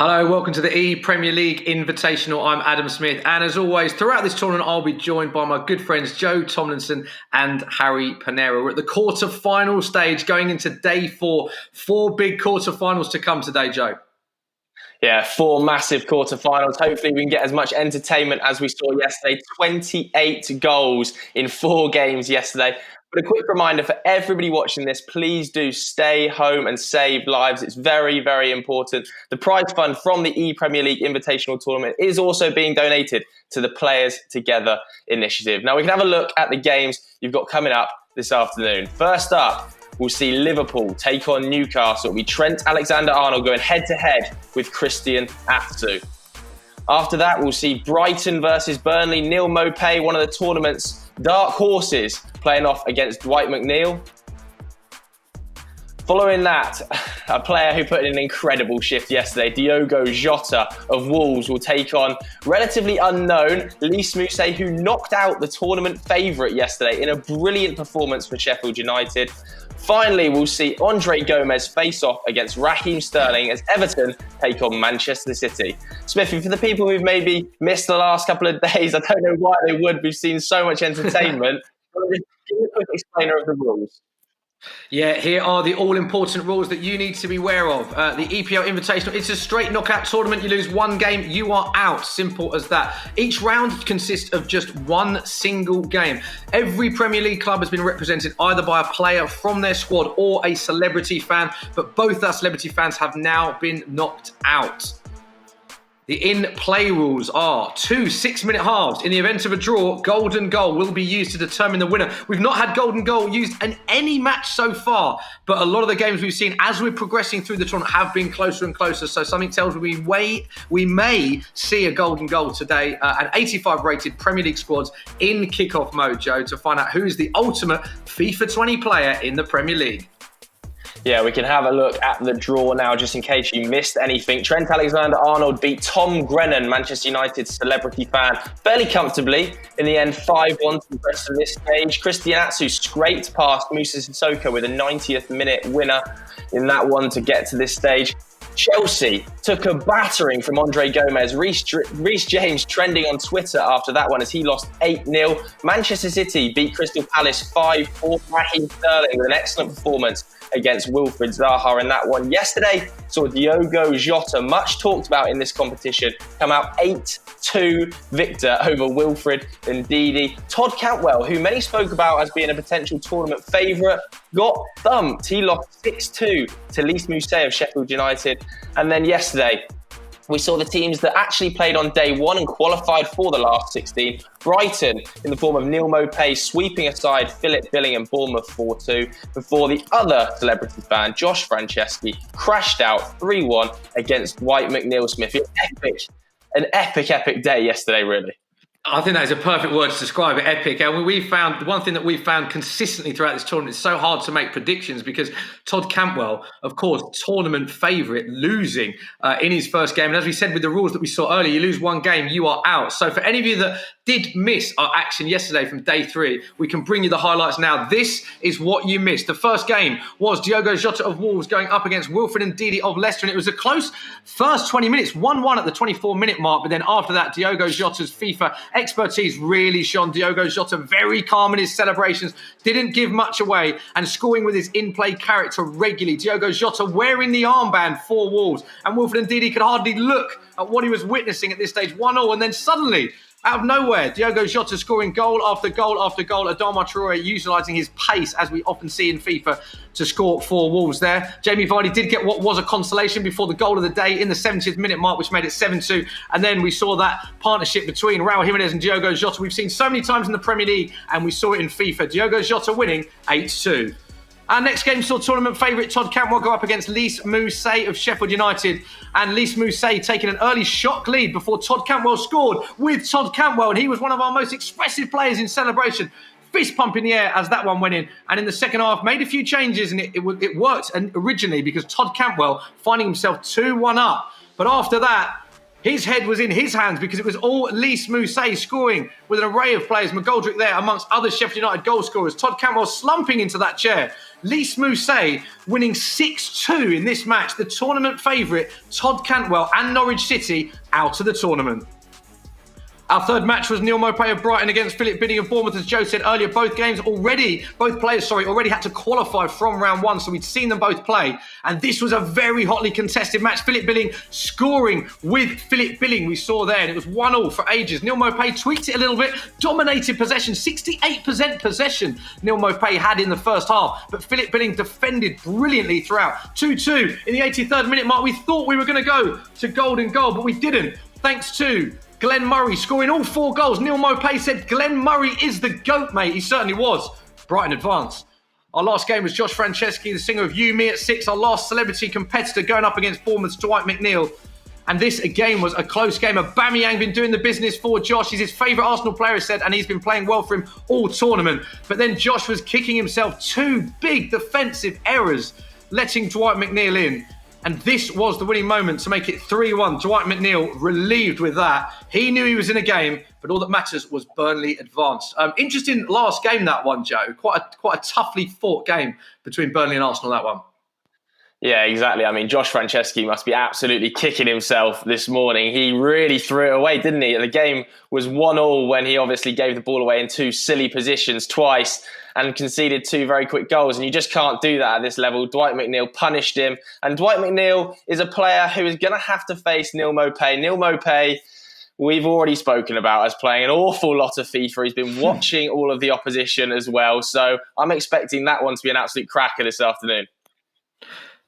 Hello, welcome to the ePremier League Invitational. I'm Adam Smith, and as always, throughout this tournament, I'll be joined by my good friends Joe Tomlinson and Harry Panera. We're at the quarter-final stage, going into day four. Four big quarter-finals to come today, Joe. Yeah, four massive quarterfinals. Hopefully we can get as much entertainment as we saw yesterday. 28 goals in 4 games yesterday. But a quick reminder for everybody watching this, please do stay home and save lives. It's very, very important. The prize fund from the ePremier League Invitational Tournament is also being donated to the Players Together initiative. Now we can have a look at the games you've got coming up this afternoon. First up, we'll see Liverpool take on Newcastle. It'll be Trent Alexander-Arnold going head-to-head with Christian Atsu. After that, we'll see Brighton versus Burnley. Neil Maupay, one of the tournament's dark horses, playing off against Dwight McNeil. Following that, a player who put in an incredible shift yesterday, Diogo Jota of Wolves, will take on relatively unknown Lys Mousset, who knocked out the tournament favourite yesterday in a brilliant performance for Sheffield United. Finally, we'll see Andre Gomez face off against Raheem Sterling as Everton take on Manchester City. Smithy, for the people who've maybe missed the last couple of days, I don't know why they would. We've seen so much entertainment. Give me a quick explainer of the rules. Yeah, here are the all-important rules that you need to be aware of. The EPL Invitational, it's a straight knockout tournament. You lose one game, you are out. Simple as that. Each round consists of just one single game. Every Premier League club has been represented either by a player from their squad or a celebrity fan, but both our celebrity fans have now been knocked out. The in-play rules are 2 6-minute halves. In the event of a draw, golden goal will be used to determine the winner. We've not had golden goal used in any match so far, but a lot of the games we've seen as we're progressing through the tournament have been closer and closer. So something tells me we may see a golden goal today. An 85 rated Premier League squads in kickoff mode, Joe, to find out who is the ultimate FIFA 20 player in the Premier League. Yeah, we can have a look at the draw now, just in case you missed anything. Trent Alexander-Arnold beat Tom Grennan, Manchester United's celebrity fan, fairly comfortably. In the end, 5-1 to the rest of this stage. Christian Atsu scraped past Moussa Sissoko with a 90th minute winner in that one to get to this stage. Chelsea took a battering from Andre Gomez. Reece James trending on Twitter after that one as he lost 8-0. Manchester City beat Crystal Palace 5-4. Raheem Sterling with an excellent performance against Wilfried Zaha in that one. Yesterday saw Diogo Jota, much talked about in this competition, come out 8-2 victor over Wilfried Ndidi. Todd Cantwell, who many spoke about as being a potential tournament favourite, got thumped. He lost 6-2 to Lys Mousset of Sheffield United. And then yesterday, we saw the teams that actually played on day one and qualified for the last 16. Brighton, in the form of Neil Maupay, sweeping aside Philip Billing and Bournemouth 4-2, before the other celebrity fan, Josh Franceschi, crashed out 3-1 against Dwight McNeil Smith. An epic day yesterday, really. I think that is a perfect word to describe it, epic. And we found one thing that we've found consistently throughout this tournament, it's so hard to make predictions because Todd Cantwell, of course, tournament favourite, losing in his first game. And as we said with the rules that we saw earlier, you lose one game, you are out. So for any of you that did miss our action yesterday from day 3, we can bring you the highlights now. This is what you missed. The first game was Diogo Jota of Wolves going up against Wilfried Ndidi of Leicester. And it was a close first 20 minutes, 1-1 at the 24-minute mark. But then after that, Diogo Jota's FIFA expertise really shone. Diogo Jota very calm in his celebrations, didn't give much away and scoring with his in-play character regularly. Diogo Jota wearing the armband for Wolves, and Wilfried Ndidi could hardly look at what he was witnessing at this stage. 1-0, and then suddenly, out of nowhere, Diogo Jota scoring goal after goal after goal. Adama Traore utilising his pace, as we often see in FIFA, to score for Wolves there. Jamie Vardy did get what was a consolation before the goal of the day in the 70th minute mark, which made it 7-2. And then we saw that partnership between Raúl Jiménez and Diogo Jota we've seen so many times in the Premier League, and we saw it in FIFA. Diogo Jota winning 8-2. Our next game saw tournament favourite Todd Cantwell go up against Lys Mousset of Sheffield United. And Lys Mousset taking an early shock lead before Todd Cantwell scored with Todd Cantwell. And he was one of our most expressive players in celebration. Fist pump in the air as that one went in. And in the second half, made a few changes. And it worked originally because Todd Cantwell finding himself 2-1 up. But after that, his head was in his hands because it was all Lys Mousset scoring with an array of players. McGoldrick there amongst other Sheffield United goal scorers. Todd Cantwell slumping into that chair. Lys Mousset winning 6-2 in this match. The tournament favourite, Todd Cantwell and Norwich City, out of the tournament. Our third match was Neal Maupay of Brighton against Philip Billing of Bournemouth. As Joe said earlier, both players already had to qualify from round one, so we'd seen them both play. And this was a very hotly contested match. Philip Billing scoring with Philip Billing, we saw there, and it was 1-1 for ages. Neal Maupay tweaked it a little bit, dominated possession, 68% possession Neal Maupay had in the first half, but Philip Billing defended brilliantly throughout. 2-2 in the 83rd minute mark. We thought we were going to go to golden goal, but we didn't, thanks to Glenn Murray scoring all 4 goals. Neal Maupay said Glenn Murray is the GOAT, mate. He certainly was. Brighton advanced. Our last game was Josh Franceschi, the singer of You, Me at 6, our last celebrity competitor, going up against Bournemouth's Dwight McNeil. And this, again, was a close game. Aubameyang been doing the business for Josh. He's his favourite Arsenal player, he said, and he's been playing well for him all tournament. But then Josh was kicking himself 2 big defensive errors, letting Dwight McNeil in. And this was the winning moment to make it 3-1. Dwight McNeil relieved with that. He knew he was in a game, but all that matters was Burnley advanced. Interesting last game, that one, Joe. Quite a toughly fought game between Burnley and Arsenal, that one. Yeah, exactly. I mean, Josh Franceschi must be absolutely kicking himself this morning. He really threw it away, didn't he? The game was 1-1 when he obviously gave the ball away in 2 silly positions twice and conceded 2 very quick goals. And you just can't do that at this level. Dwight McNeil punished him. And Dwight McNeil is a player who is going to have to face Neal Maupay. Neal Maupay, we've already spoken about as playing an awful lot of FIFA. He's been watching all of the opposition as well. So I'm expecting that one to be an absolute cracker this afternoon.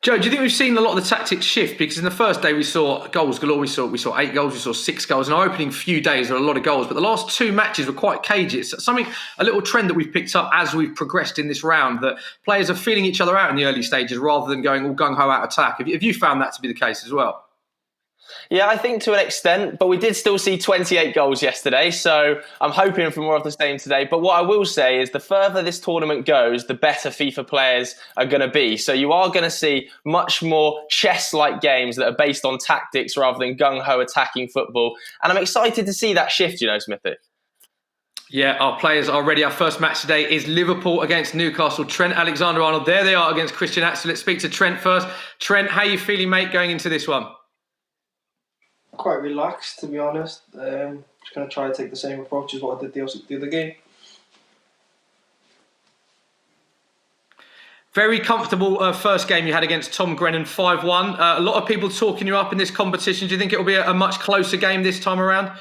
Joe, do you think we've seen a lot of the tactics shift? Because in the first day we saw goals galore. We saw 8 goals, we saw 6 goals. In our opening few days, there were a lot of goals. But the last 2 matches were quite cagey. It's a little trend that we've picked up as we've progressed in this round, that players are feeling each other out in the early stages rather than going all gung-ho out attack. Have you found that to be the case as well? Yeah, I think to an extent, but we did still see 28 goals yesterday, so I'm hoping for more of the same today. But what I will say is the further this tournament goes, the better FIFA players are going to be. So you are going to see much more chess-like games that are based on tactics rather than gung-ho attacking football. And I'm excited to see that shift, Smithy. Yeah, our players are ready. Our first match today is Liverpool against Newcastle. Trent Alexander-Arnold, there they are against Christian Atsu. Let's speak to Trent first. Trent, how are you feeling, mate, going into this one? Quite relaxed, to be honest. Just going to try to take the same approach as what I did the other game. Very comfortable first game you had against Tom Grennan, 5-1. A lot of people talking you up in this competition. Do you think it will be a much closer game this time around?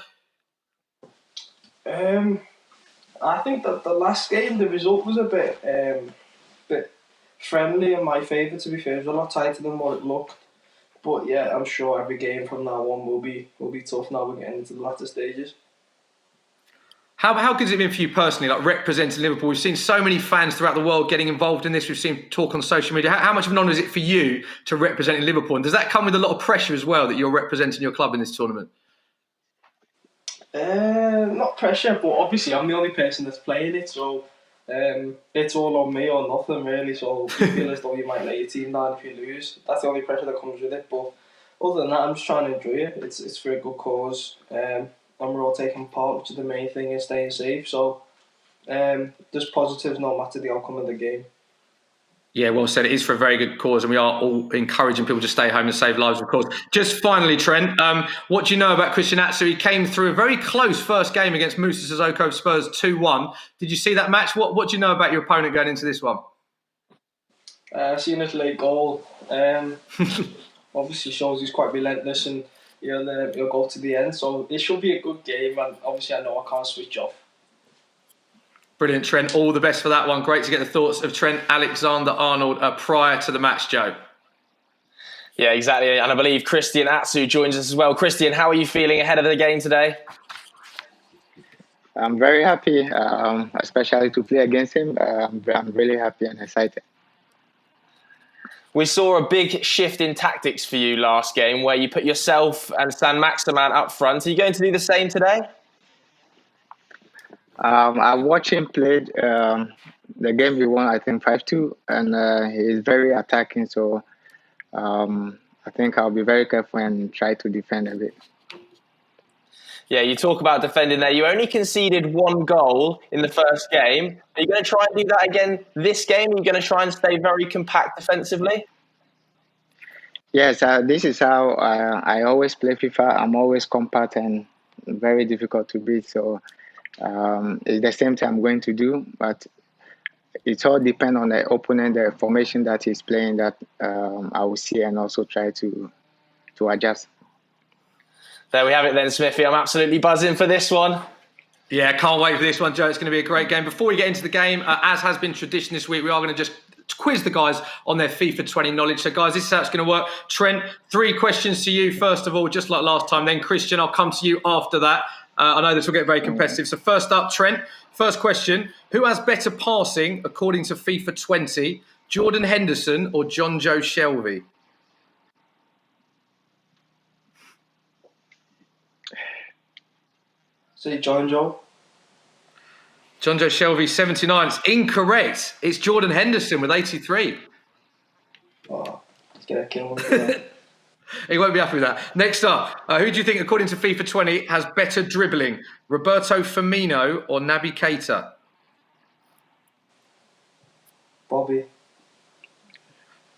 I think that the last game, the result was a bit friendly in my favour, to be fair. It was a lot tighter than what it looked. But yeah, I'm sure every game from now on will be tough now we're getting into the latter stages. How good has it been for you personally, like representing Liverpool? We've seen so many fans throughout the world getting involved in this. We've seen talk on social media. How much of an honour is it for you to represent Liverpool? And does that come with a lot of pressure as well, that you're representing your club in this tournament? Not pressure, but obviously I'm the only person that's playing it, so it's all on me or nothing really. So you feel as though you might let your team down if you lose. That's the only pressure that comes with it. But other than that, I'm just trying to enjoy it. It's for a good cause, and we're all taking part, which is the main thing, is staying safe. So there's positives no matter the outcome of the game. Yeah, well said. It is for a very good cause, and we are all encouraging people to stay home and save lives, of course. Just finally, Trent, what do you know about Christian Atsu? He came through a very close first game against Moussa Sissoko of Spurs, 2-1. Did you see that match? What do you know about your opponent going into this one? Seen his late goal. Obviously shows he's quite relentless, and he'll go to the end. So it should be a good game, and obviously I know I can't switch off. Brilliant, Trent. All the best for that one. Great to get the thoughts of Trent Alexander-Arnold prior to the match, Joe. Yeah, exactly. And I believe Christian Atsu joins us as well. Christian, how are you feeling ahead of the game today? I'm very happy, especially to play against him. I'm really happy and excited. We saw a big shift in tactics for you last game, where you put yourself and San Maximan up front. Are you going to do the same today? I watched him play the game we won, I think 5-2, and he's very attacking. So I think I'll be very careful and try to defend a bit. Yeah, you talk about defending there. You only conceded 1 goal in the first game. Are you going to try and do that again this game? Are you going to try and stay very compact defensively? Yes, this is how I always play FIFA. I'm always compact and very difficult to beat. So it's the same thing I'm going to do, but it all depends on the opponent, the formation that he's playing, that I will see and also try to adjust. There we have it then, Smithy. I'm absolutely buzzing for this one. Yeah, can't wait for this one, Joe. It's going to be a great game. Before we get into the game, as has been tradition this week, we are going to just quiz the guys on their FIFA 20 knowledge. So, guys, this is how it's going to work. Trent, 3 questions to you, first of all, just like last time. Then, Christian, I'll come to you after that. I know this will get very competitive. So, first up, Trent, first question. Who has better passing, according to FIFA 20, Jordan Henderson or John Joe Shelby? Say John Joe. John Joe Shelby, 79. It's incorrect. It's Jordan Henderson with 83. Oh, let's get a kill. He won't be happy with that. Next up, who do you think, according to FIFA 20, has better dribbling? Roberto Firmino or Naby Keita?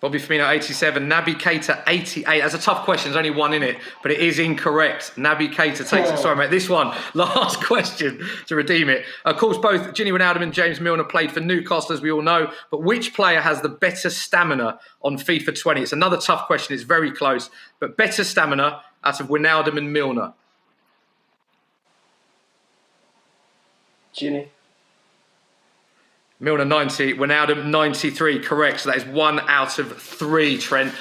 Bobby Firmino, 87. Naby Keita, 88. That's a tough question. There's only one in it, but it is incorrect. Naby Keita takes it. Sorry, mate. This one, last question to redeem it. Of course, both Gini Wijnaldum and James Milner played for Newcastle, as we all know. But which player has the better stamina on FIFA 20? It's another tough question. It's very close. But better stamina out of Wijnaldum and Milner. Gini. Milner 90, Wijnaldum 93, correct. So that is 1 out of 3, Trent.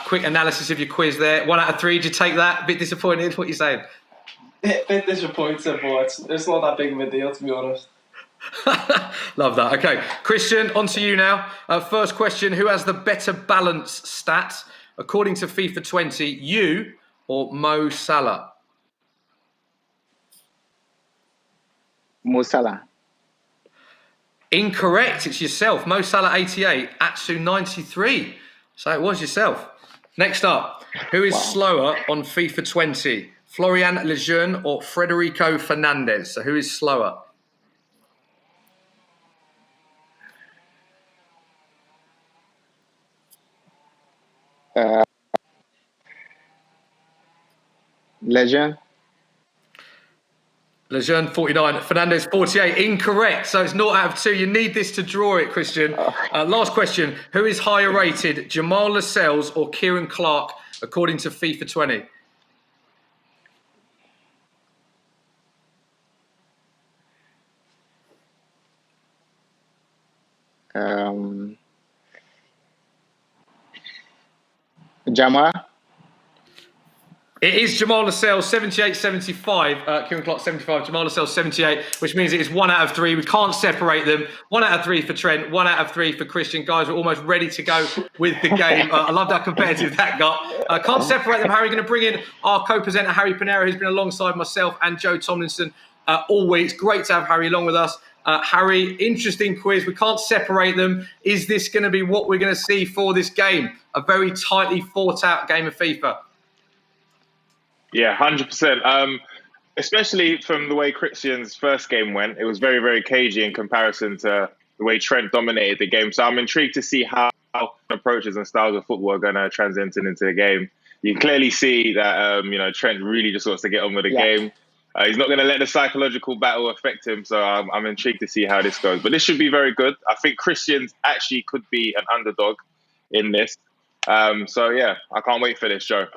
Quick analysis of your quiz there. 1 out of 3, did you take that? A bit disappointed, what are you saying? A bit disappointed, but it's not that big of a deal, to be honest. Love that. Okay, Christian, on to you now. First question, who has the better balance stats? According to FIFA 20, you or Mo Salah? Mo Salah. Incorrect. It's yourself. Mo Salah 88, Atsu 93. So it was yourself. Next up, who is slower on FIFA 20? Florian Lejeune or Federico Fernandez? So who is slower? Lejeune. Lejeune 49, Fernandez 48. Incorrect. So it's 0 out of 2. You need this to draw it, Christian. Last question. Who is higher rated, Jamal Lascelles or Kieran Clark, according to FIFA 20? Jamal. It is Jamal Lascelles, 78-75. Kieran Clark, 75. Jamal Lascelles, 78, which means it is 1 out of 3. We can't separate them. 1 out of 3 for Trent, 1 out of 3 for Christian. Guys, we're almost ready to go with the game. I love how competitive that got. Can't separate them, Harry. Going to bring in our co-presenter, Harry Panera, who's been alongside myself and Joe Tomlinson all week. It's great to have Harry along with us. Harry, interesting quiz. We can't separate them. Is this going to be what we're going to see for this game? A very tightly fought out game of FIFA. Yeah, 100%. Especially from the way Christian's first game went, it was very, very cagey in comparison to the way Trent dominated the game. So I'm intrigued to see how approaches and styles of football are going to transit into the game. You can clearly see that Trent really just wants to get on with the game. He's not going to let the psychological battle affect him. So I'm intrigued to see how this goes. But this should be very good. I think Christian's actually could be an underdog in this. So yeah, I can't wait for this, Joe.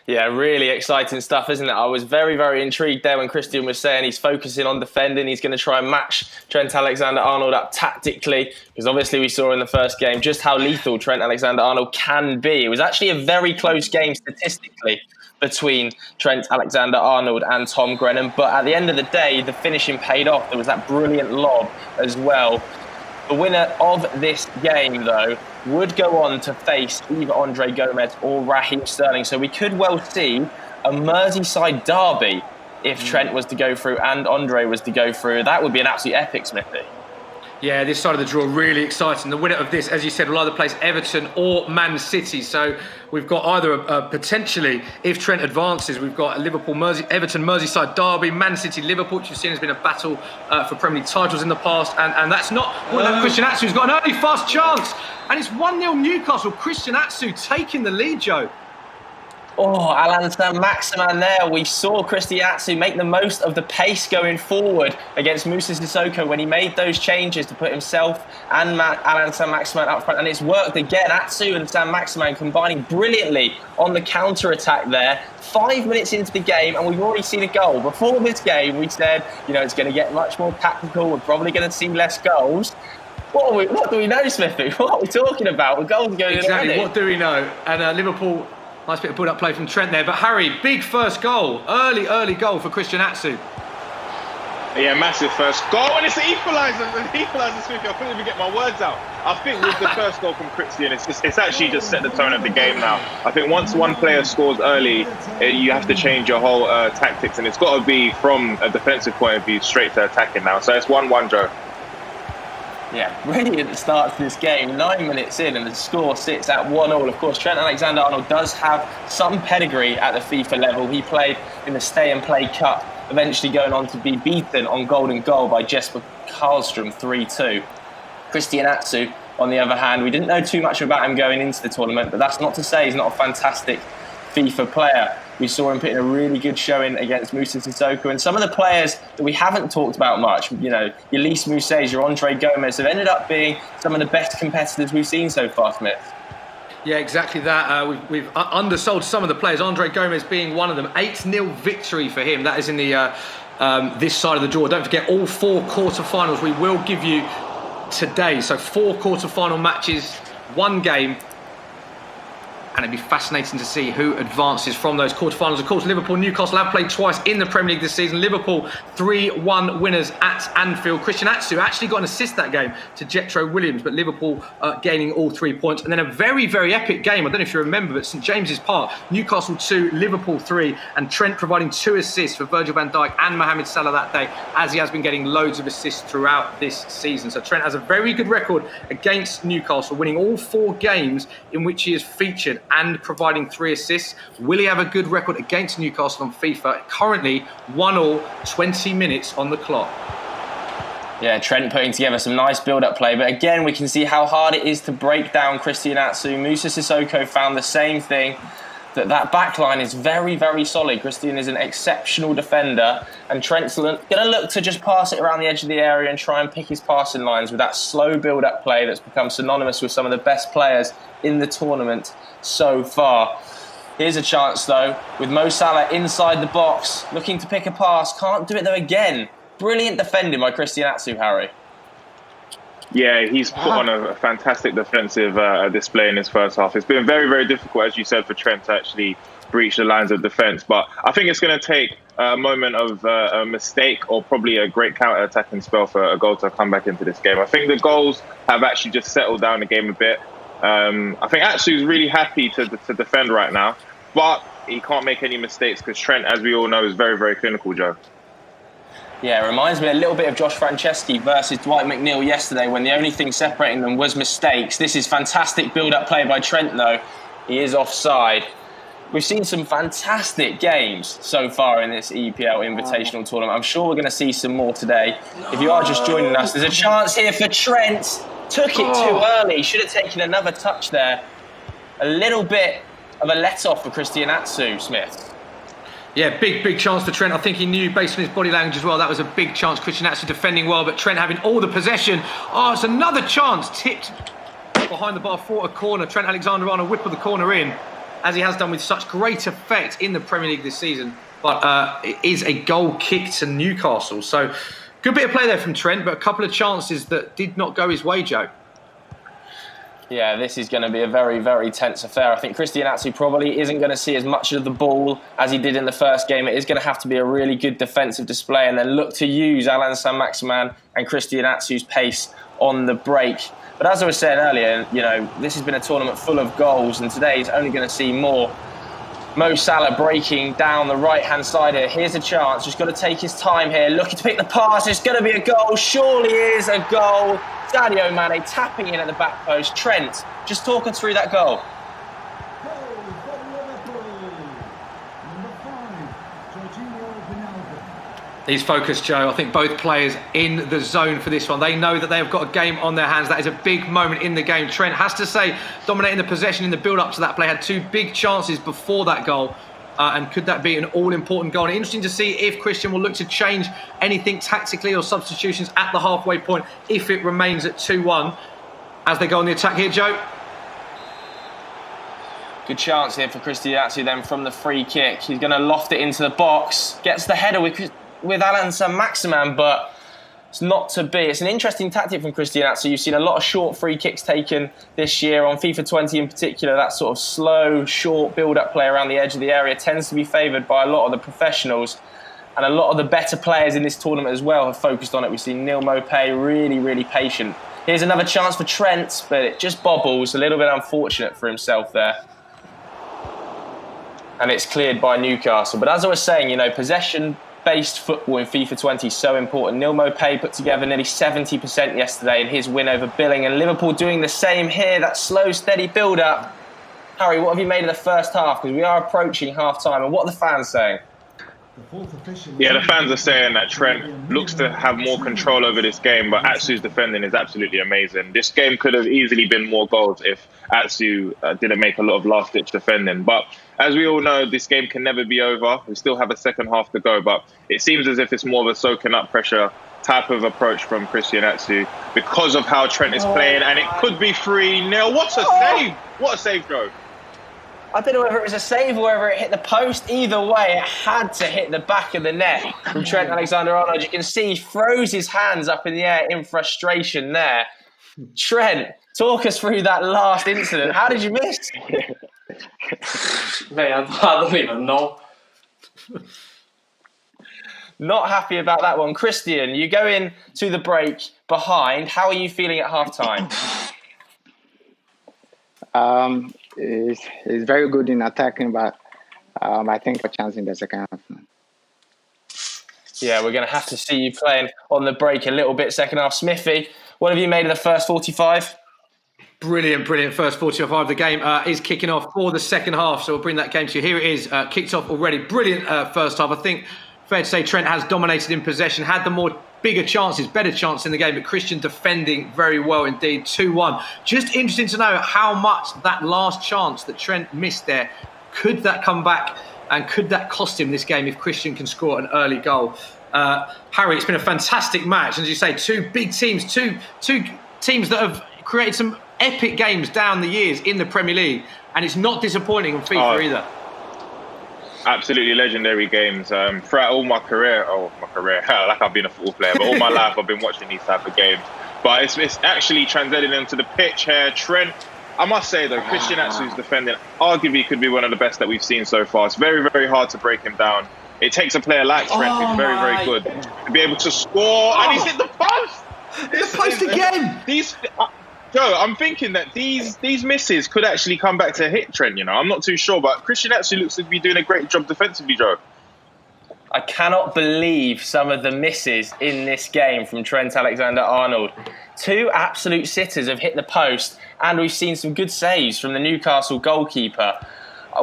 Yeah, really exciting stuff, isn't it? I was very, very intrigued there when Christian was saying he's focusing on defending. He's going to try and match Trent Alexander-Arnold up tactically, because obviously we saw in the first game just how lethal Trent Alexander-Arnold can be. It was actually a very close game statistically between Trent Alexander-Arnold and Tom Grennan. But at the end of the day, the finishing paid off. There was that brilliant lob as well. The winner of this game, though, would go on to face either Andre Gomez or Raheem Sterling. So we could well see a Merseyside derby if Trent was to go through and Andre was to go through. That would be an absolute epic, Smithy. Yeah, this side of the draw really exciting. The winner of this, as you said, will either place Everton or Man City. So we've got either potentially, if Trent advances, we've got a Everton Merseyside derby, Man City Liverpool, which you've seen has been a battle for Premier League titles in the past, and that's not Christian Atsu's got an early fast chance, and it's 1-0 Newcastle. Christian Atsu taking the lead, Joe. Oh, Alan Saint-Maximin there. We saw Christian Atsu make the most of the pace going forward against Moussa Sissoko when he made those changes to put himself and Alan Saint-Maximin up front. And it's worked again. Atsu and Saint-Maximin combining brilliantly on the counter-attack there. 5 minutes into the game and we've already seen a goal. Before this game, we said, it's going to get much more tactical. We're probably going to see less goals. What do we know, Smithy? What are we talking about? With goals going in already. What do we know? And Liverpool... Nice bit of build-up play from Trent there. But Harry, big first goal. Early goal for Christian Atsu. Yeah, massive first goal. And it's an equaliser. Smithy. I couldn't even get my words out. I think with the first goal from Christian, it's actually just set the tone of the game now. I think once one player scores early, you have to change your whole tactics. And it's got to be from a defensive point of view straight to attacking now. So it's 1-1, Joe. Yeah, brilliant start to this game. 9 minutes in and the score sits at 1-1. Of course, Trent Alexander-Arnold does have some pedigree at the FIFA level. He played in the Stay and Play Cup, eventually going on to be beaten on golden goal by Jesper Karlström 3-2. Christian Atsu, on the other hand, we didn't know too much about him going into the tournament, but that's not to say he's not a fantastic FIFA player. We saw him put in a really good showing against Moussa Sissoko, and some of the players that we haven't talked about much, your Lys Mousset, your Andre Gomez, have ended up being some of the best competitors we've seen so far, Smith. Yeah, exactly that. We've undersold some of the players, Andre Gomez being one of them. 8-0 victory for him. That is in the this side of the draw. Don't forget, all 4 quarterfinals we will give you today. So 4 quarterfinal matches, 1 game. And it'd be fascinating to see who advances from those quarterfinals. Of course, Liverpool, Newcastle have played twice in the Premier League this season. Liverpool 3-1 winners at Anfield. Christian Atsu actually got an assist that game to Jetro Williams, but Liverpool gaining all 3 points. And then a very, very epic game. I don't know if you remember, but St James's Park, Newcastle 2, Liverpool 3, and Trent providing 2 assists for Virgil van Dijk and Mohamed Salah that day, as he has been getting loads of assists throughout this season. So Trent has a very good record against Newcastle, winning all 4 games in which he has featured and providing 3 assists. Will he have a good record against Newcastle on FIFA? Currently 1-1, 20 minutes on the clock. Yeah, Trent putting together some nice build-up play, but again we can see how hard it is to break down Christian Atsu. Moussa Sissoko found the same thing, that back line is very, very solid. Christian is an exceptional defender, and Trent's going to look to just pass it around the edge of the area and try and pick his passing lines with that slow build-up play that's become synonymous with some of the best players in the tournament so far. Here's a chance though, with Mo Salah inside the box, looking to pick a pass. Can't do it though again. Brilliant defending by Christian Atsu, Harry. Yeah, he's put on a fantastic defensive display in his first half. It's been very, very difficult, as you said, for Trent to actually breach the lines of defence. But I think it's going to take a moment of a mistake or probably a great counter-attacking spell for a goal to come back into this game. I think the goals have actually just settled down the game a bit. I think Atsu's really happy to defend right now, but he can't make any mistakes because Trent, as we all know, is very, very clinical, Joe. Yeah, it reminds me a little bit of Josh Franceschi versus Dwight McNeil yesterday when the only thing separating them was mistakes. This is fantastic build-up play by Trent, though. He is offside. We've seen some fantastic games so far in this EPL Invitational Tournament. I'm sure we're going to see some more today. If you are just joining us, there's a chance here for Trent. Took it too early. Should have taken another touch there. A little bit of a let-off for Christian Atsu, Smith. Yeah, big chance for Trent. I think he knew, based on his body language as well, that was a big chance. Christian Atsu defending well, but Trent having all the possession. Oh, it's another chance. Tipped behind the bar for a corner. Trent Alexander-Arnold whip of the corner in, as he has done with such great effect in the Premier League this season. But it is a goal kick to Newcastle. So good bit of play there from Trent, but a couple of chances that did not go his way, Joe. Yeah, this is going to be a very, very tense affair. I think Christian Atsu probably isn't going to see as much of the ball as he did in the first game. It is going to have to be a really good defensive display and then look to use Alan Saint-Maximin and Christian Atsu's pace on the break. But as I was saying earlier, this has been a tournament full of goals, and today is only going to see more. Mo Salah breaking down the right-hand side here. Here's a chance. Just got to take his time here. Looking to pick the pass. It's going to be a goal. Surely is a goal. Sadio Mane tapping in at the back post. Trent, just talk us through that goal. He's focused, Joe. I think both players in the zone for this one. They know that they have got a game on their hands. That is a big moment in the game. Trent has to say, dominating the possession in the build-up to that play. Had 2 big chances before that goal. And could that be an all-important goal? And interesting to see if Christian will look to change anything tactically or substitutions at the halfway point if it remains at 2-1. As they go on the attack here, Joe. Good chance here for Christian Atsu then from the free kick. He's going to loft it into the box. Gets the header with Alan Saint-Maximin, but it's not to be. It's an interesting tactic from Christian Atsu. You've seen a lot of short free kicks taken this year on FIFA 20 in particular. That sort of slow, short build-up play around the edge of the area tends to be favoured by a lot of the professionals. And a lot of the better players in this tournament as well have focused on it. We've seen Neil Maupay really, really patient. Here's another chance for Trent, but it just bobbles. A little bit unfortunate for himself there. And it's cleared by Newcastle. But as I was saying, you know, possession-based football in FIFA 20 is so important. Neil Maupay put together nearly 70% yesterday in his win over Billing, and Liverpool doing the same here. That slow, steady build-up. Harry, what have you made of the first half? Because we are approaching half-time, and what are the fans saying? Yeah, the fans are saying that Trent looks to have more control over this game, but Atsu's defending is absolutely amazing. This game could have easily been more goals if Atsu didn't make a lot of last-ditch defending. But as we all know, this game can never be over. We still have a second half to go, but it seems as if it's more of a soaking up pressure type of approach from Christian Atsu because of how Trent is playing, and it could be 3-0. What a save! What a save, Joe! I don't know whether it was a save or whether it hit the post. Either way, it had to hit the back of the net from Trent Alexander-Arnold. You can see he throws his hands up in the air in frustration there. Trent, talk us through that last incident. How did you miss? Mate, I don't even know. Not happy about that one. Christian, you go in to the break behind. How are you feeling at half-time? He's very good in attacking, but I think a chance in the second half. Yeah, we're going to have to see you playing on the break a little bit second half. Smithy, what have you made of the first 45? Brilliant first 45. The game is kicking off for the second half, so we'll bring that game to you. Here it is, kicked off already. Brilliant first half. I think fair to say Trent has dominated in possession, had the more bigger chances, better chance in the game, but Christian defending very well indeed. 2-1. Just interesting to know how much that last chance that Trent missed there, could that come back and could that cost him this game if Christian can score an early goal? Harry, it's been a fantastic match. As you say, 2 big teams, two teams that have created some epic games down the years in the Premier League, and it's not disappointing on FIFA either. Absolutely legendary games. Throughout all my career, like I've been a football player, but all my life I've been watching these type of games. But it's actually translated into the pitch here. Trent, I must say though, Christian Atsu's defending arguably could be one of the best that we've seen so far. It's very, very hard to break him down. It takes a player like Trent who's very, very good to be able to score, and he's hit the post! The post again! Joe, I'm thinking that these misses could actually come back to hit Trent, you know. I'm not too sure, but Christian actually looks to be doing a great job defensively, Joe. I cannot believe some of the misses in this game from Trent Alexander-Arnold. 2 absolute sitters have hit the post, and we've seen some good saves from the Newcastle goalkeeper.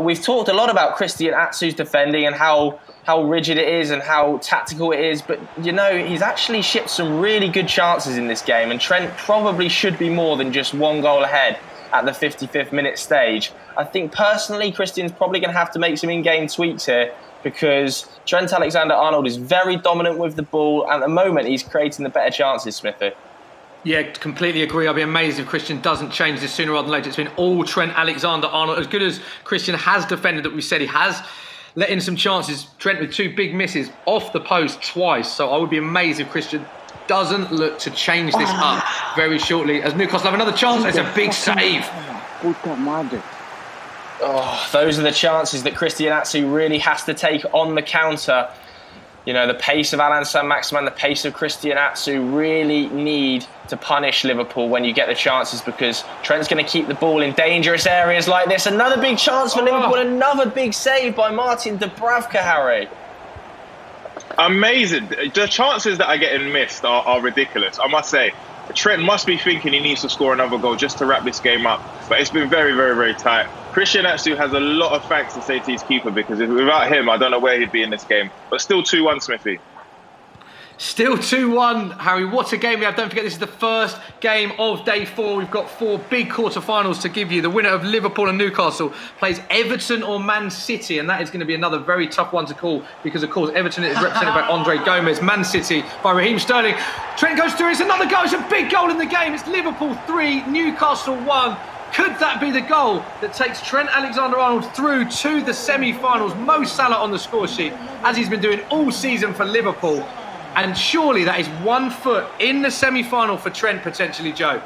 We've talked a lot about Christian Atsu's defending and how rigid it is and how tactical it is, but you know, he's actually shipped some really good chances in this game, and Trent probably should be more than just 1 goal ahead at the 55th minute stage. I think personally Christian's probably going to have to make some in-game tweaks here, because Trent Alexander-Arnold is very dominant with the ball, and at the moment he's creating the better chances, Smithy. Yeah, completely agree. I'll be amazed if Christian doesn't change this sooner rather than later. It's been all Trent Alexander-Arnold. As good as Christian has defended, that we said he has, let in some chances. Trent with 2 big misses off the post twice. So I would be amazed if Christian doesn't look to change this up very shortly. As Newcastle have another chance, it's a big save. Oh, those are the chances that Christian Atsu really has to take on the counter. You know, the pace of Alan Saint-Maximin, the pace of Christian Atsu really need to punish Liverpool when you get the chances, because Trent's going to keep the ball in dangerous areas like this. Another big chance for Liverpool, another big save by Martin Dubravka, Harry. Amazing. The chances that are getting missed are ridiculous, I must say. Trent must be thinking he needs to score another goal just to wrap this game up. But it's been very, very, very tight. Christian Atsu has a lot of thanks to say to his keeper, because without him, I don't know where he'd be in this game. But still 2-1, Smithy. Still 2-1, Harry. What a game we have. Don't forget, this is the first game of day 4. We've got 4 big quarterfinals to give you. The winner of Liverpool and Newcastle plays Everton or Man City, and that is going to be another very tough one to call, because, of course, Everton is represented by Andre Gomez, Man City by Raheem Sterling. Trent goes through. It's another goal. It's a big goal in the game. It's Liverpool 3, Newcastle 1. Could that be the goal that takes Trent Alexander-Arnold through to the semi-finals? Mo Salah on the score sheet, as he's been doing all season for Liverpool. And surely that is 1 foot in the semi-final for Trent, potentially, Joe.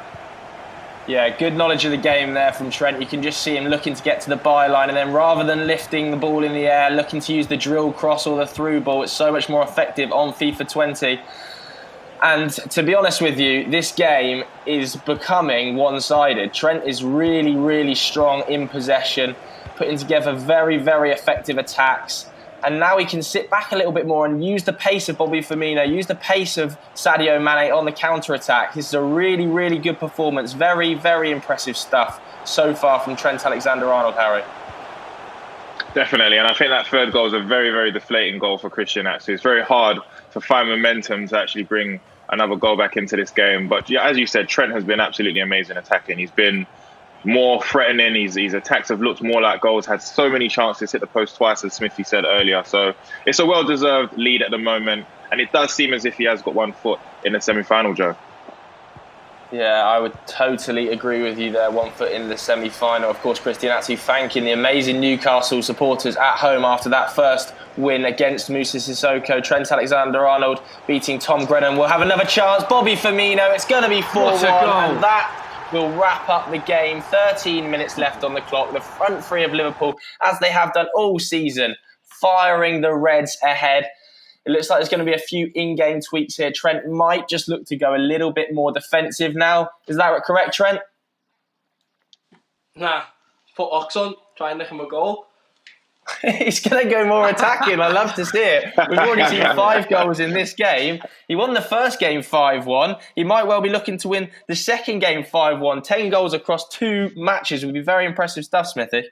Yeah, good knowledge of the game there from Trent. You can just see him looking to get to the byline, and then rather than lifting the ball in the air, looking to use the drill cross or the through ball, it's so much more effective on FIFA 20. And to be honest with you, this game is becoming one-sided. Trent is really, really strong in possession, putting together very, very effective attacks. And now he can sit back a little bit more and use the pace of Bobby Firmino, use the pace of Sadio Mane on the counter-attack. This is a really, really good performance. Very, very impressive stuff so far from Trent Alexander-Arnold, Harry. Definitely, and I think that third goal is a very, very deflating goal for Christian Atsu. It's very hard to find momentum to actually bring another goal back into this game. But yeah, as you said, Trent has been absolutely amazing attacking. He's been more threatening. His attacks have looked more like goals, had so many chances, hit the post twice, as Smithy said earlier. So it's a well-deserved lead at the moment, and it does seem as if he has got 1 foot in the semi-final, Joe. Yeah, I would totally agree with you there. 1 foot in the semi-final. Of course, Christian Atsu thanking the amazing Newcastle supporters at home after that first win against Moussa Sissoko. Trent Alexander-Arnold beating Tom Grennan. We'll have another chance. Bobby Firmino. It's going to be 4-1. And that will wrap up the game. 13 minutes left on the clock. The front three of Liverpool, as they have done all season, firing the Reds ahead. It looks like there's going to be a few in-game tweaks here. Trent might just look to go a little bit more defensive now. Is that correct, Trent? Nah, put Ox on, try and nick him a goal. He's going to go more attacking. I love to see it. We've already seen 5 goals in this game. He won the first game 5-1. He might well be looking to win the second game 5-1. 10 goals across 2 matches would be very impressive stuff, Smithy.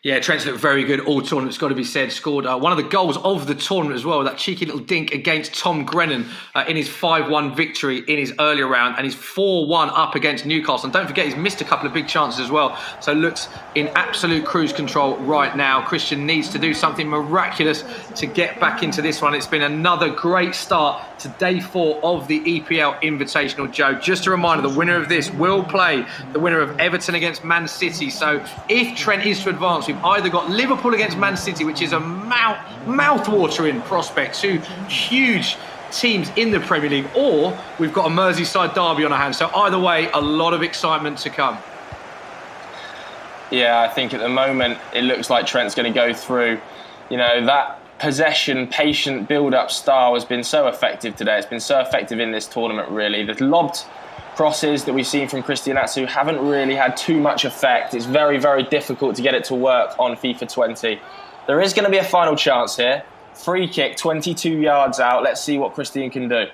Yeah, Trent's looked very good all tournament, it's got to be said. Scored one of the goals of the tournament as well, that cheeky little dink against Tom Grennan in his 5-1 victory in his earlier round, and he's 4-1 up against Newcastle. And don't forget, he's missed a couple of big chances as well, so looks in absolute cruise control right now. Christian needs to do something miraculous to get back into this one. It's been another great start to day 4 of the EPL Invitational, Joe. Just a reminder, the winner of this will play the winner of Everton against Man City. So if Trent is to advance, we've either got Liverpool against Man City, which is a mouth-watering prospect, 2 huge teams in the Premier League, or we've got a Merseyside derby on our hands. So either way, a lot of excitement to come. Yeah, I think at the moment it looks like Trent's going to go through. You know, that possession, patient build-up style has been so effective today. It's been so effective in this tournament, really. The lobbed crosses that we've seen from Christian Atsu haven't really had too much effect. It's very, very difficult to get it to work on FIFA 20. There is going to be a final chance here. Free kick, 22 yards out. Let's see what Christian can do.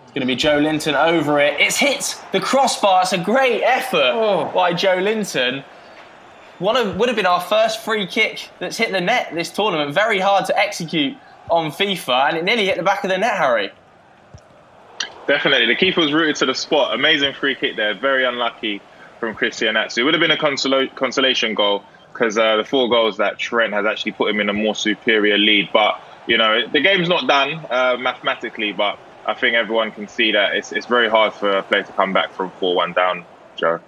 It's going to be Joe Linton over it. It's hit the crossbar. It's a great effort by Joe Linton. Would have been our first free kick that's hit the net this tournament. Very hard to execute on FIFA, and it nearly hit the back of the net, Harry. Definitely. The keeper was rooted to the spot. Amazing free kick there. Very unlucky from Christian Atsu. It would have been a consolation goal, because the 4 goals that Trent has actually put him in a more superior lead. But, you know, the game's not done mathematically, but I think everyone can see that it's very hard for a player to come back from 4-1 down, Joe.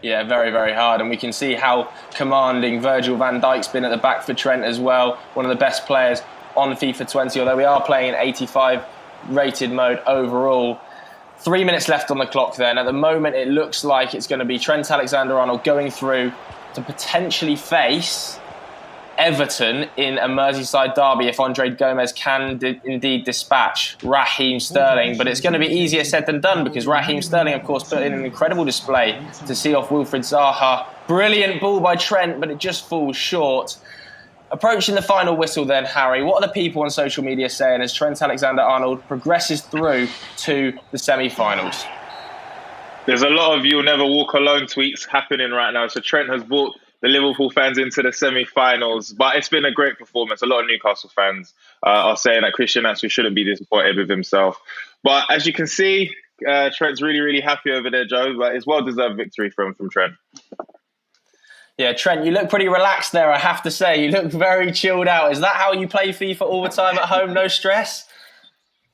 Yeah, very, very hard. And we can see how commanding Virgil van Dijk's been at the back for Trent as well. One of the best players on FIFA 20, although we are playing in 85 rated mode overall. 3 minutes left on the clock then. At the moment, it looks like it's going to be Trent Alexander-Arnold going through to potentially face Everton in a Merseyside derby if Andre Gomez can indeed dispatch Raheem Sterling. But it's going to be easier said than done, because Raheem Sterling, of course, put in an incredible display to see off Wilfried Zaha. Brilliant ball by Trent, but it just falls short. Approaching the final whistle then, Harry, what are the people on social media saying as Trent Alexander-Arnold progresses through to the semi-finals? There's a lot of "you'll never walk alone" tweets happening right now. So Trent has brought the Liverpool fans into the semi-finals, but it's been a great performance. A lot of Newcastle fans are saying that Christian actually shouldn't be disappointed with himself. But as you can see, Trent's really, really happy over there, Joe. But it's well-deserved victory from Trent. Yeah, Trent, you look pretty relaxed there, I have to say. You look very chilled out. Is that how you play FIFA all the time at home? No stress?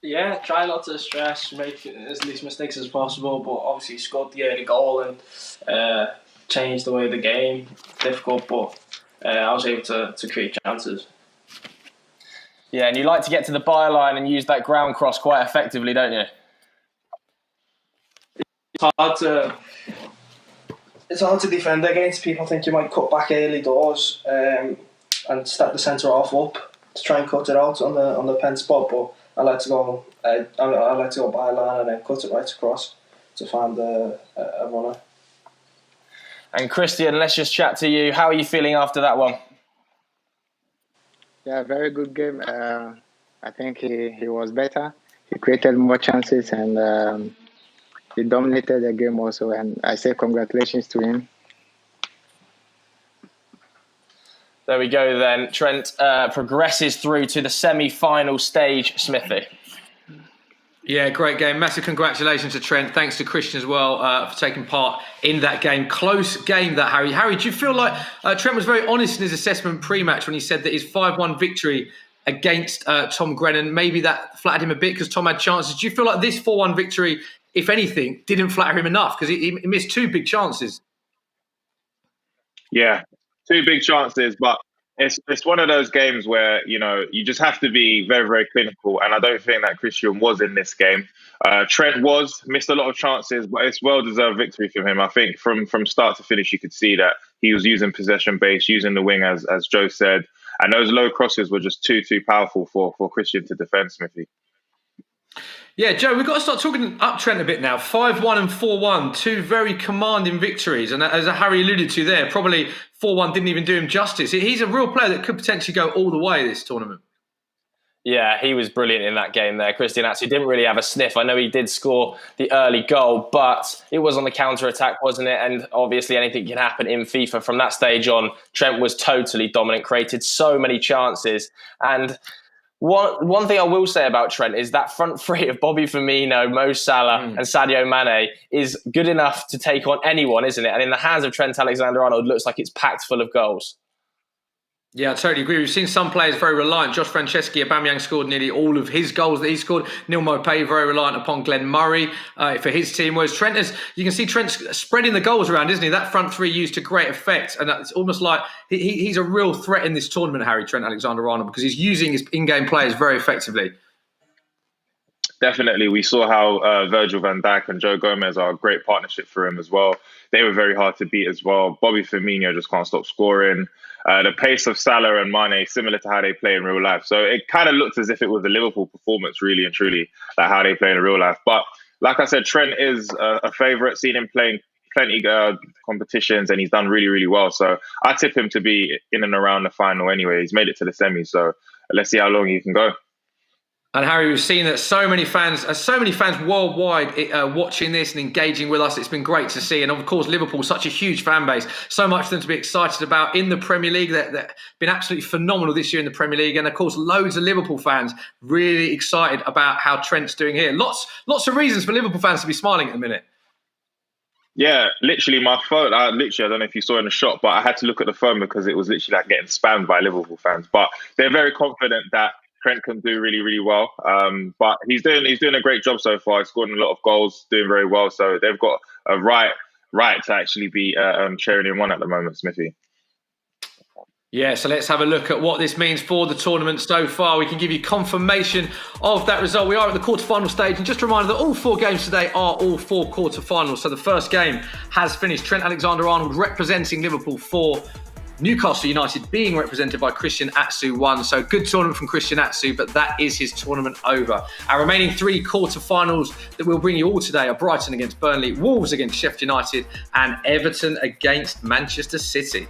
Yeah, try not to stress, make as least mistakes as possible, but obviously scored the early goal and changed the way of the game. Difficult, but I was able to create chances. Yeah, and you like to get to the byline and use that ground cross quite effectively, don't you? It's hard to defend against. People think you might cut back early doors and step the centre half up to try and cut it out on the pen spot, but I like to go byline and then cut it right across to find a runner. And Christian, let's just chat to you. How are you feeling after that one? Yeah, very good game. I think he was better. He created more chances and he dominated the game also. And I say congratulations to him. There we go then. Trent progresses through to the semi-final stage, Smithy. Yeah, great game. Massive congratulations to Trent. Thanks to Christian as well for taking part in that game. Close game, that, Harry. Harry, do you feel like Trent was very honest in his assessment pre-match when he said that his 5-1 victory against Tom Grennan, maybe that flattered him a bit because Tom had chances? Do you feel like this 4-1 victory, if anything, didn't flatter him enough because he missed two big chances? Yeah, two big chances, but it's one of those games where, you know, you just have to be very, very clinical. And I don't think that Christian was in this game. Trent missed a lot of chances, but it's well-deserved victory from him. I think from start to finish, you could see that he was using possession base, using the wing, as Joe said. And those low crosses were just too powerful for Christian to defend, Smithy. Yeah, Joe, we've got to start talking up Trent a bit now. 5-1 and 4-1, two very commanding victories. And as Harry alluded to there, probably 4-1 didn't even do him justice. He's a real player that could potentially go all the way this tournament. Yeah, he was brilliant in that game there. Christian actually didn't really have a sniff. I know he did score the early goal, but it was on the counter-attack, wasn't it? And obviously anything can happen in FIFA from that stage on. Trent was totally dominant, created so many chances. And one thing I will say about Trent is that front three of Bobby Firmino, Mo Salah and Sadio Mane is good enough to take on anyone, isn't it? And in the hands of Trent Alexander-Arnold, looks like it's packed full of goals. Yeah, I totally agree. We've seen some players very reliant. Josh Franceschi, Aubameyang scored nearly all of his goals that he scored. Neil Maupay very reliant upon Glenn Murray for his team. Whereas Trent you can see Trent's spreading the goals around, isn't he? That front three used to great effect. And it's almost like he's a real threat in this tournament, Harry, Trent Alexander-Arnold, because he's using his in-game players very effectively. Definitely. We saw how Virgil van Dijk and Joe Gomez are a great partnership for him as well. They were very hard to beat as well. Bobby Firmino just can't stop scoring. The pace of Salah and Mane, similar to how they play in real life. So it kind of looked as if it was a Liverpool performance, really and truly, like how they play in real life. But like I said, Trent is a favourite. Seen him playing plenty competitions and he's done really, really well. So I tip him to be in and around the final anyway. He's made it to the semi. So let's see how long he can go. And Harry, we've seen that so many fans worldwide watching this and engaging with us. It's been great to see. And of course, Liverpool, such a huge fan base, so much for them to be excited about in the Premier League. They've been absolutely phenomenal this year in the Premier League. And of course, loads of Liverpool fans really excited about how Trent's doing here. Lots of reasons for Liverpool fans to be smiling at the minute. Yeah, literally my phone, I don't know if you saw in the shot, but I had to look at the phone because it was literally like getting spammed by Liverpool fans. But they're very confident that Trent can do really, really well. But he's doing a great job so far. He's scoring a lot of goals, doing very well. So they've got a right to actually be cheering him on at the moment, Smithy. Yeah, so let's have a look at what this means for the tournament so far. We can give you confirmation of that result. We are at the quarterfinal stage, and just a reminder that all four games today are all four quarterfinals. So the first game has finished. Trent Alexander-Arnold representing Liverpool for Newcastle United being represented by Christian Atsu won. So good tournament from Christian Atsu, but that is his tournament over. Our remaining 3 quarter-finals that we'll bring you all today are Brighton against Burnley, Wolves against Sheffield United, and Everton against Manchester City.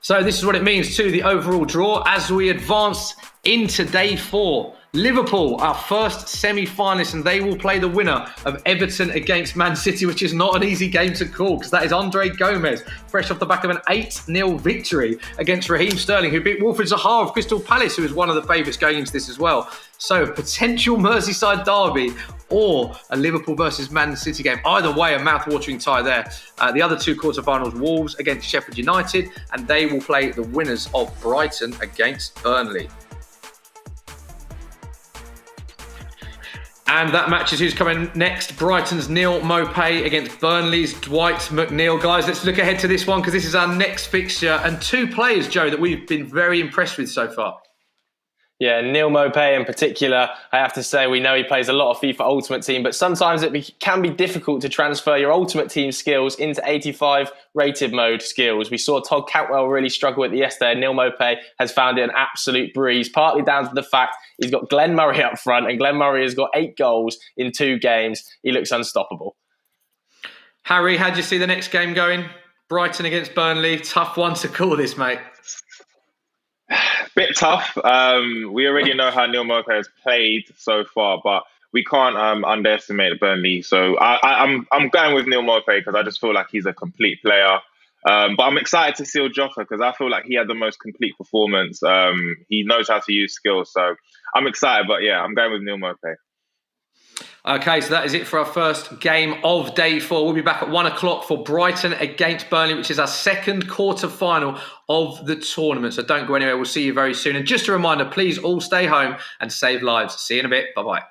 So this is what it means to the overall draw as we advance into day 4. Liverpool, our first semi-finalist, and they will play the winner of Everton against Man City, which is not an easy game to call because that is Andre Gomez, fresh off the back of an 8-0 victory against Raheem Sterling, who beat Wilfred Zaha of Crystal Palace, who is one of the favourites going into this as well. So, potential Merseyside derby or a Liverpool versus Man City game. Either way, a mouth-watering tie there. The other 2 quarterfinals, Wolves against Sheffield United, and they will play the winners of Brighton against Burnley. And that match is who's coming next. Brighton's Neil Maupay against Burnley's Dwight McNeil. Guys, let's look ahead to this one because this is our next fixture. And 2 players, Joe, that we've been very impressed with so far. Yeah, Neil Maupay in particular, I have to say, we know he plays a lot of FIFA Ultimate Team, but sometimes it can be difficult to transfer your Ultimate Team skills into 85 rated mode skills. We saw Todd Cantwell really struggle with it yesterday. Neil Maupay has found it an absolute breeze, partly down to the fact he's got Glenn Murray up front, and Glenn Murray has got 8 goals in 2 games. He looks unstoppable. Harry, how do you see the next game going? Brighton against Burnley. Tough one to call this, mate. Bit tough. We already know how Neil Maupay has played so far, but we can't underestimate Burnley. So I'm going with Neil Maupay because I just feel like he's a complete player. But I'm excited to see Jota because I feel like he had the most complete performance. He knows how to use skills, so I'm excited. But yeah, I'm going with Neil Maupay. Okay, so that is it for our first game of day 4. We'll be back at 1 o'clock for Brighton against Burnley, which is our second quarter-final of the tournament. So don't go anywhere. We'll see you very soon. And just a reminder, please all stay home and save lives. See you in a bit. Bye-bye.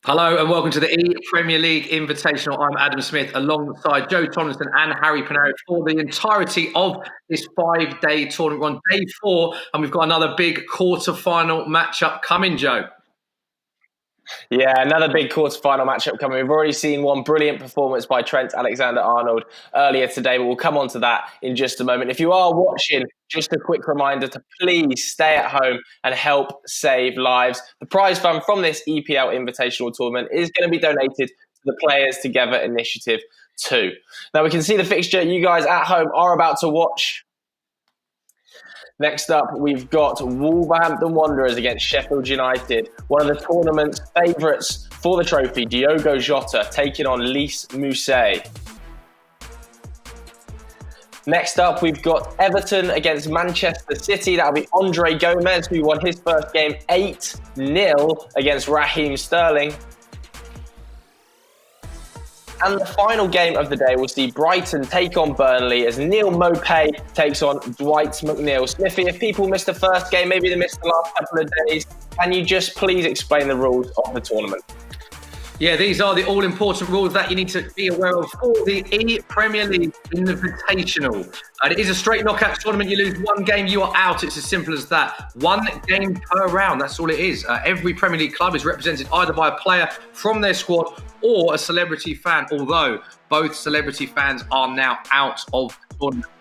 Hello and welcome to the ePremier League Invitational. I'm Adam Smith alongside Joe Tomlinson and Harry Panaro for the entirety of this 5-day tournament. We're on day 4 and we've got another big quarter-final matchup coming, Joe. Yeah, another big quarter-final matchup coming. We've already seen one brilliant performance by Trent Alexander-Arnold earlier today, but we'll come on to that in just a moment. If you are watching, just a quick reminder to please stay at home and help save lives. The prize fund from this EPL Invitational Tournament is going to be donated to the Players Together Initiative too. Now, we can see the fixture you guys at home are about to watch. Next up, we've got Wolverhampton Wanderers against Sheffield United. One of the tournament's favourites for the trophy, Diogo Jota, taking on Lys Mousset. Next up, we've got Everton against Manchester City. That'll be Andre Gomez, who won his first game 8-0 against Raheem Sterling. And the final game of the day will see Brighton take on Burnley as Neil Maupay takes on Dwight McNeil. Smithy, if people missed the first game, maybe they missed the last couple of days, can you just please explain the rules of the tournament? Yeah, these are the all-important rules that you need to be aware of for the ePremier League Invitational. It is a straight knockout tournament. You lose one game, you are out. It's as simple as that. One game per round, that's all it is. Every Premier League club is represented either by a player from their squad or a celebrity fan, although both celebrity fans are now out of the tournament.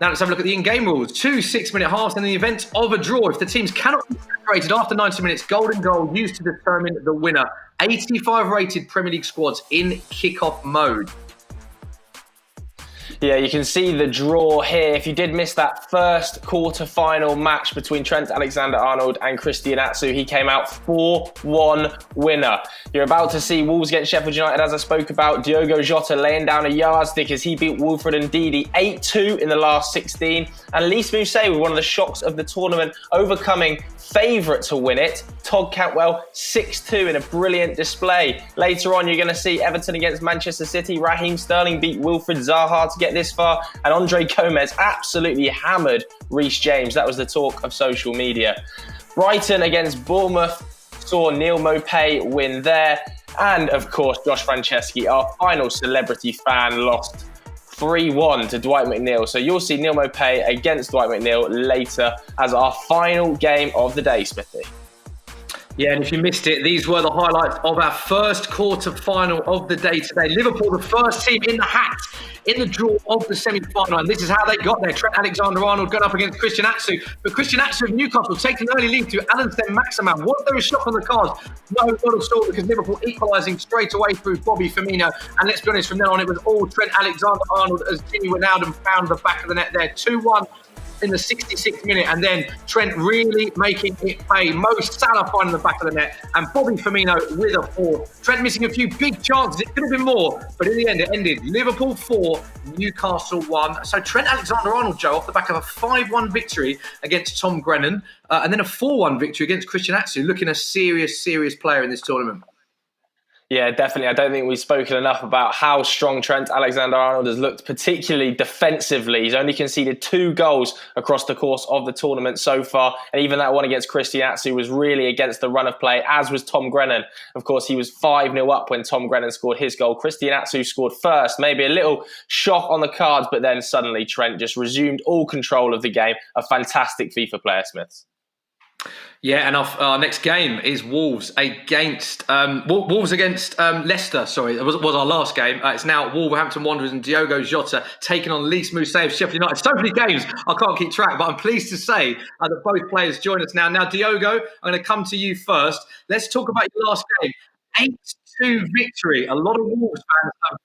Now let's have a look at the in-game rules. 2 6-minute halves in the event of a draw. If the teams cannot be separated after 90 minutes, golden goal used to determine the winner. 85 rated Premier League squads in kick-off mode. Yeah, you can see the draw here. If you did miss that first quarter-final match between Trent Alexander-Arnold and Christian Atsu, he came out 4-1 winner. You're about to see Wolves against Sheffield United, as I spoke about. Diogo Jota laying down a yardstick as he beat Wilfred Ndidi 8-2 in the last 16. And Lys Mousset was one of the shocks of the tournament, overcoming favourite to win it, Todd Cantwell 6-2 in a brilliant display. Later on, you're going to see Everton against Manchester City. Raheem Sterling beat Wilfred Zaha to get this far, and Andre Gomez absolutely hammered Reece James. That was the talk of social media. Brighton against Bournemouth saw Neil Maupay win there, and of course Josh Franceschi, our final celebrity fan, lost 3-1 to Dwight McNeil. So you'll see Neil Maupay against Dwight McNeil later as our final game of the day, Smithy. Yeah, and if you missed it, these were the highlights of our first quarter-final of the day today. Liverpool, the first team in the hat in the draw of the semi-final, and this is how they got there. Trent Alexander-Arnold going up against Christian Atsu, but Christian Atsu of Newcastle taking an early lead to Maximan. Was there a shot on the cards? No, not at all, because Liverpool equalising straight away through Bobby Firmino, and let's be honest, from then on it was all Trent Alexander-Arnold as Jimmy Wijnaldum found the back of the net there. 2-1 in the 66th minute, and then Trent really making it pay. Mo Salah finding the back of the net, and Bobby Firmino with a 4. Trent missing a few big chances. It could have been more, but in the end, it ended Liverpool 4, Newcastle 1. So Trent Alexander-Arnold, Joe, off the back of a 5-1 victory against Tom Grennan, and then a 4-1 victory against Christian Atsu, looking a serious player in this tournament. Yeah, definitely. I don't think we've spoken enough about how strong Trent Alexander-Arnold has looked, particularly defensively. He's only conceded 2 goals across the course of the tournament so far. And even that one against Christian Atsu was really against the run of play, as was Tom Grennan. Of course, he was 5-0 up when Tom Grennan scored his goal. Christian Atsu scored first. Maybe a little shock on the cards, but then suddenly Trent just resumed all control of the game. A fantastic FIFA player, Smiths. Yeah, and our next game is Wolves against Leicester. Sorry, it was our last game. It's now Wolverhampton Wanderers and Diogo Jota taking on Lys Mousset of Sheffield United. So many games, I can't keep track, but I'm pleased to say that both players join us now. Now, Diogo, I'm going to come to you first. Let's talk about your last game. 8-2 victory. A lot of Wolves fans are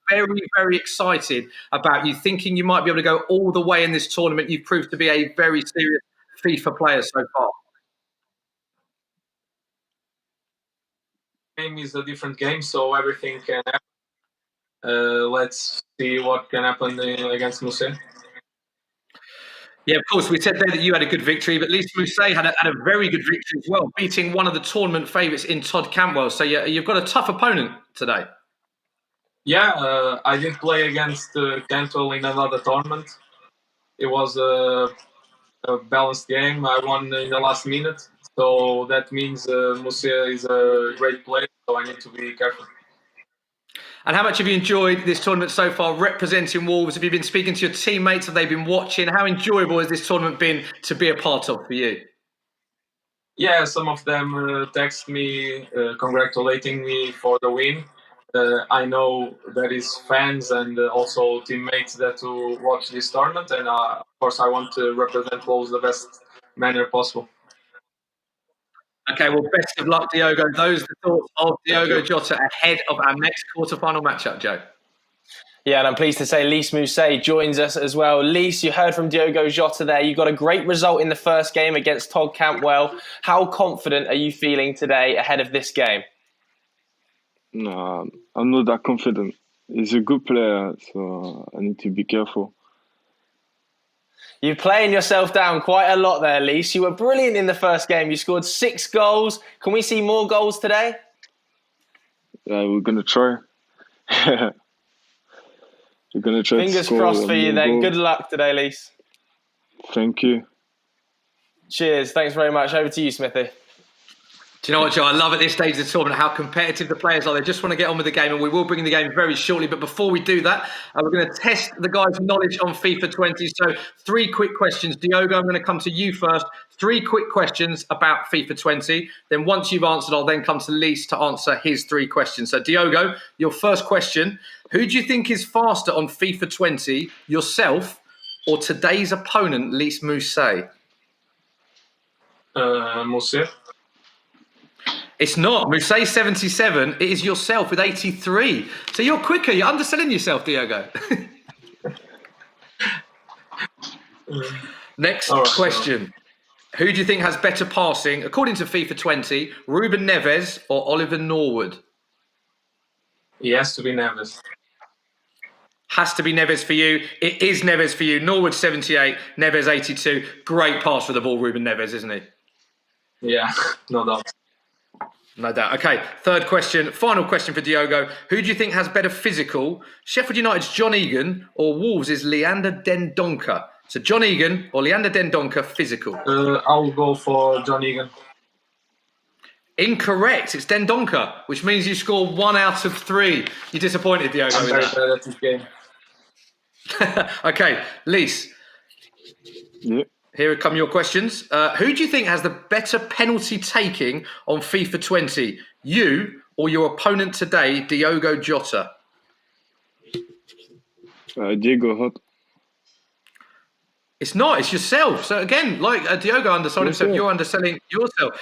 very excited about you, thinking you might be able to go all the way in this tournament. You've proved to be a very serious FIFA player so far. Game is a different game, so everything can happen. Let's see what can happen against Mousset. Yeah, of course, we said there that you had a good victory, but Lys Mousset had a very good victory as well, beating one of the tournament favourites in Todd Cantwell. So you've got a tough opponent today. Yeah, I didn't play against Cantwell in another tournament. It was a balanced game. I won in the last minute. So that means Mousset is a great player. so I need to be careful. And how much have you enjoyed this tournament so far, representing Wolves? Have you been speaking to your teammates? Have they been watching? How enjoyable has this tournament been to be a part of for you? Yeah, some of them text me congratulating me for the win. I know there is fans and also teammates that will watch this tournament, and of course I want to represent Wolves the best manner possible. Okay, well, best of luck, Diogo. Those are the thoughts of Diogo Jota ahead of our next quarterfinal matchup, Joe. Yeah, and I'm pleased to say Lys Mousset joins us as well. Lys, you heard from Diogo Jota there. You got a great result in the first game against Todd Cantwell. How confident are you feeling today ahead of this game? No, I'm not that confident. He's a good player, so I need to be careful. You're playing yourself down quite a lot there, Lys. You were brilliant in the first game. You scored 6 goals. Can we see more goals today? Yeah, we're going to try. We're going to try. Fingers crossed for you then. Goals. Good luck today, Lys. Thank you. Cheers. Thanks very much. Over to you, Smithy. Do you know what, Joe? I love at this stage of the tournament how competitive the players are. They just want to get on with the game, and we will bring the game very shortly. But before we do that, we're going to test the guys' knowledge on FIFA 20. So 3 quick questions. Diogo, I'm going to come to you first. 3 quick questions about FIFA 20. Then once you've answered, I'll then come to Lys to answer his 3 questions. So Diogo, your first question. Who do you think is faster on FIFA 20, yourself or today's opponent, Lys Mousset? Mousset. It's not. Mousset 77. It is yourself with 83. So you're quicker. You're underselling yourself, Diogo. Next question. Who do you think has better passing, according to FIFA 20, Ruben Neves or Oliver Norwood? He has to be Neves. Has to be Neves for you. It is Neves for you. Norwood 78, Neves 82. Great pass for the ball, Ruben Neves, isn't he? Yeah, no doubt. No doubt. Okay, third question. Final question for Diogo. Who do you think has better physical? Sheffield United's John Egan or Wolves' Leander Dendoncker? So John Egan or Leander Dendoncker physical? I'll go for John Egan. Incorrect. It's Dendoncker, which means you score 1 out of 3. You're disappointed, Diogo. I'm very bad at this game. Okay, Lys. Yeah. Here come your questions. Who do you think has the better penalty taking on FIFA 20? You or your opponent today, Diogo Jota? Diogo Jota. It's not. It's yourself. So again, like Diogo undersold himself, you're underselling yourself.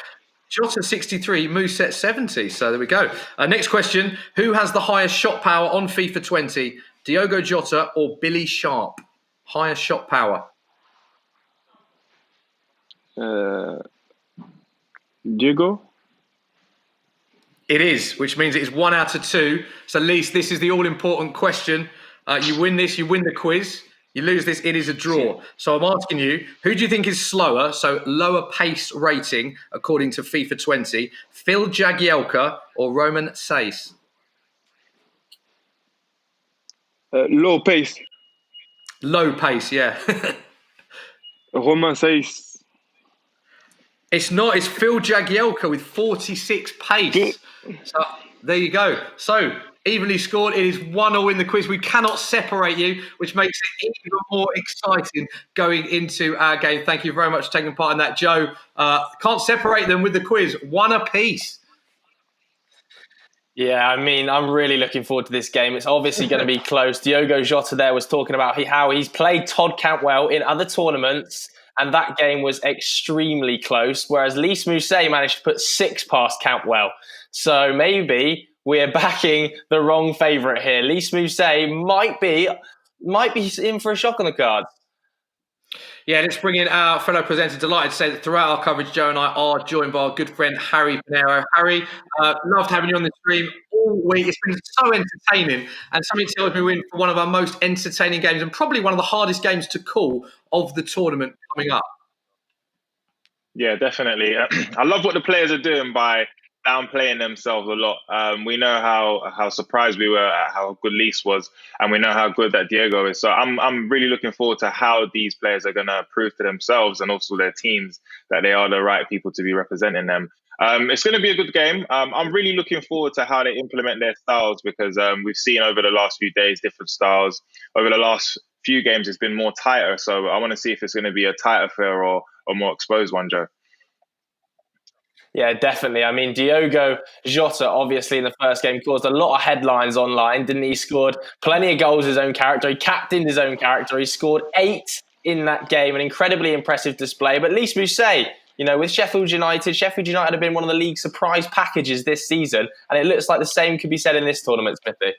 Jota 63, Mousset 70. So there we go. Next question. Who has the highest shot power on FIFA 20? Diogo Jota or Billy Sharp? Highest shot power. Diego? It is, which means it is 1 out of 2. So, Lys, this is the all-important question. You win this, you win the quiz. You lose this, it is a draw. So I'm asking you, who do you think is slower, so lower pace rating, according to FIFA 20, Phil Jagielka or Roman Saiss? Low pace. Low pace, yeah. Roman Saiss. It's not. It's Phil Jagielka with 46 pace. So there you go. So evenly scored. It is 1-1 in the quiz. We cannot separate you, which makes it even more exciting going into our game. Thank you very much for taking part in that, Joe. Can't separate them with the quiz. 1 apiece. Yeah, I mean, I'm really looking forward to this game. It's obviously going to be close. Diogo Jota there was talking about how he's played Todd Cantwell in other tournaments, and that game was extremely close, whereas Lys Mousset managed to put 6 past Cantwell. So maybe we're backing the wrong favourite here. Lys Mousset might be in for a shock on the card. Yeah, let's bring in our fellow presenter. Delighted to say that throughout our coverage, Joe and I are joined by our good friend, Harry Pinero. Harry, loved having you on the stream all week. It's been so entertaining, and something tells me we're in for one of our most entertaining games and probably one of the hardest games to call of the tournament coming up. Yeah, definitely. I love what the players are doing by downplaying themselves a lot. We know how surprised we were at how good Lys was, and we know how good that Diego is. So I'm really looking forward to how these players are going to prove to themselves and also their teams that they are the right people to be representing them. It's going to be a good game. I'm really looking forward to how they implement their styles, because we've seen over the last few days different styles. Over the last few games, it's been more tighter. So I want to see if it's going to be a tighter affair or a more exposed one, Joe. Yeah, definitely. I mean, Diogo Jota, obviously, in the first game, caused a lot of headlines online, didn't he? He scored plenty of goals his own character. He captained his own character. He scored 8 in that game, an incredibly impressive display. But Lys Mousset, with Sheffield United have been one of the league's surprise packages this season, and it looks like the same could be said in this tournament, Smithy.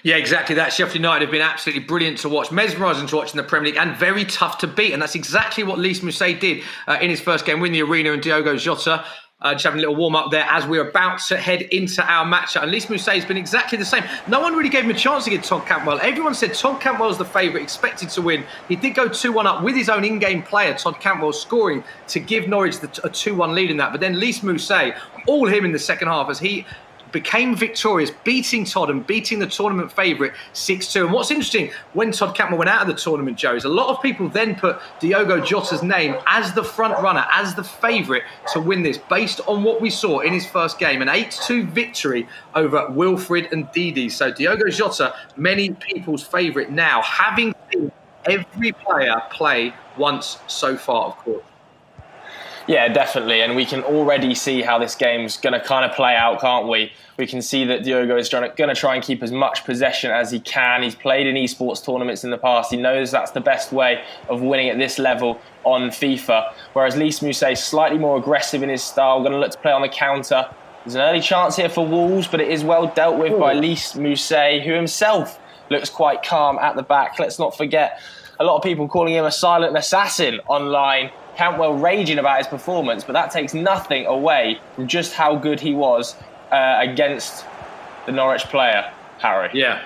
Yeah, exactly that. Sheffield United have been absolutely brilliant to watch, mesmerising to watch in the Premier League, and very tough to beat. And that's exactly what Lys Mousset did in his first game, win the arena, and Diogo Jota just having a little warm-up there as we're about to head into our matchup. And Lys Mousset has been exactly the same. No one really gave him a chance against Todd Cantwell. Everyone said Todd Cantwell's the favourite, expected to win. He did go 2-1 up with his own in-game player, Todd Cantwell, scoring to give Norwich a 2-1 lead in that. But then Lys Mousset, all him in the second half, as he became victorious, beating Todd and beating the tournament favourite 6-2. And what's interesting, when Todd Cantwell went out of the tournament, Joe, is a lot of people then put Diogo Jota's name as the front runner, as the favourite to win this, based on what we saw in his first game, an 8-2 victory over Wilfred and Didi. So Diogo Jota, many people's favourite now, having seen every player play once so far, of course. Yeah, definitely. And we can already see how this game's going to kind of play out, can't we? We can see that Diogo is going to try and keep as much possession as he can. He's played in eSports tournaments in the past. He knows that's the best way of winning at this level on FIFA. Whereas Lys Mousset is slightly more aggressive in his style, going to look to play on the counter. There's an early chance here for Wolves, but it is well dealt with by Lys Mousset, who himself looks quite calm at the back. Let's not forget, a lot of people calling him a silent assassin online. Cantwell raging about his performance, but that takes nothing away from just how good he was against the Norwich player, Harry. Yeah.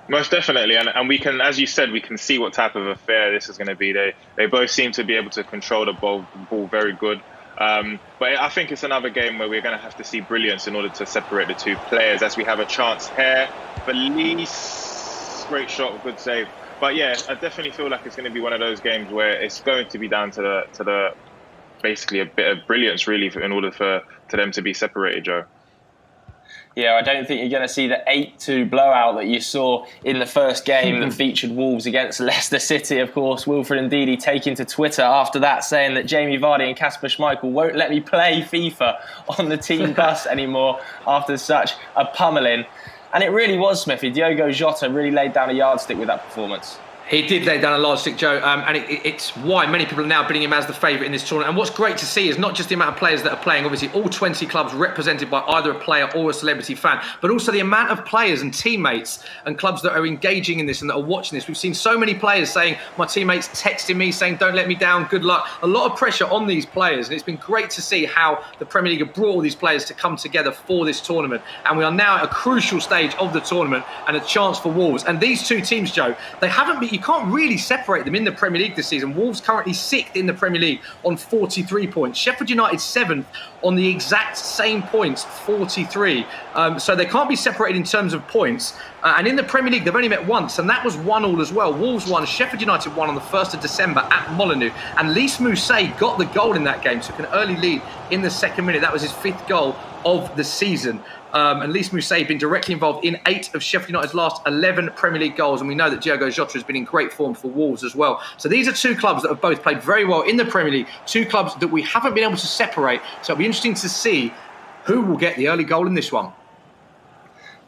Most definitely, and we can, as you said, we can see what type of affair this is going to be. They both seem to be able to control the ball very good. But I think it's another game where we're going to have to see brilliance in order to separate the two players, as we have a chance here for Lys. Great shot, good save. But yeah, I definitely feel like it's going to be one of those games where it's going to be down to the basically a bit of brilliance, really, in order for them to be separated, Joe. Yeah, I don't think you're going to see the 8-2 blowout that you saw in the first game that featured Wolves against Leicester City. Of course, Wilfred Ndidi taking to Twitter after that, saying that Jamie Vardy and Kasper Schmeichel won't let me play FIFA on the team bus anymore after such a pummeling. And it really was, Smithy. Diogo Jota really laid down a yardstick with that performance. He did lay down a large stick, Joe, and it's why many people are now bidding him as the favourite in this tournament. And what's great to see is not just the amount of players that are playing, obviously all 20 clubs represented by either a player or a celebrity fan, but also the amount of players and teammates and clubs that are engaging in this and that are watching this. We've seen so many players saying, my teammates texting me saying, don't let me down, good luck. A lot of pressure on these players, and it's been great to see how the Premier League have brought all these players to come together for this tournament. And we are now at a crucial stage of the tournament and a chance for Wolves. And these two teams, Joe, you can't really separate them in the Premier League this season. Wolves currently 6th in the Premier League on 43 points. Sheffield United 7th on the exact same points, 43. So they can't be separated in terms of points. And in the Premier League, they've only met once, and that was 1-1 as well. Wolves won, Sheffield United won on the 1st of December at Molineux. And Lys Mousset got the goal in that game, took an early lead in the second minute. That was his 5th goal of the season. And Lys Mousset has been directly involved in 8 of Sheffield United's last 11 Premier League goals. And we know that Diogo Jota has been in great form for Wolves as well. So these are two clubs that have both played very well in the Premier League, two clubs that we haven't been able to separate. So it'll be interesting to see who will get the early goal in this one.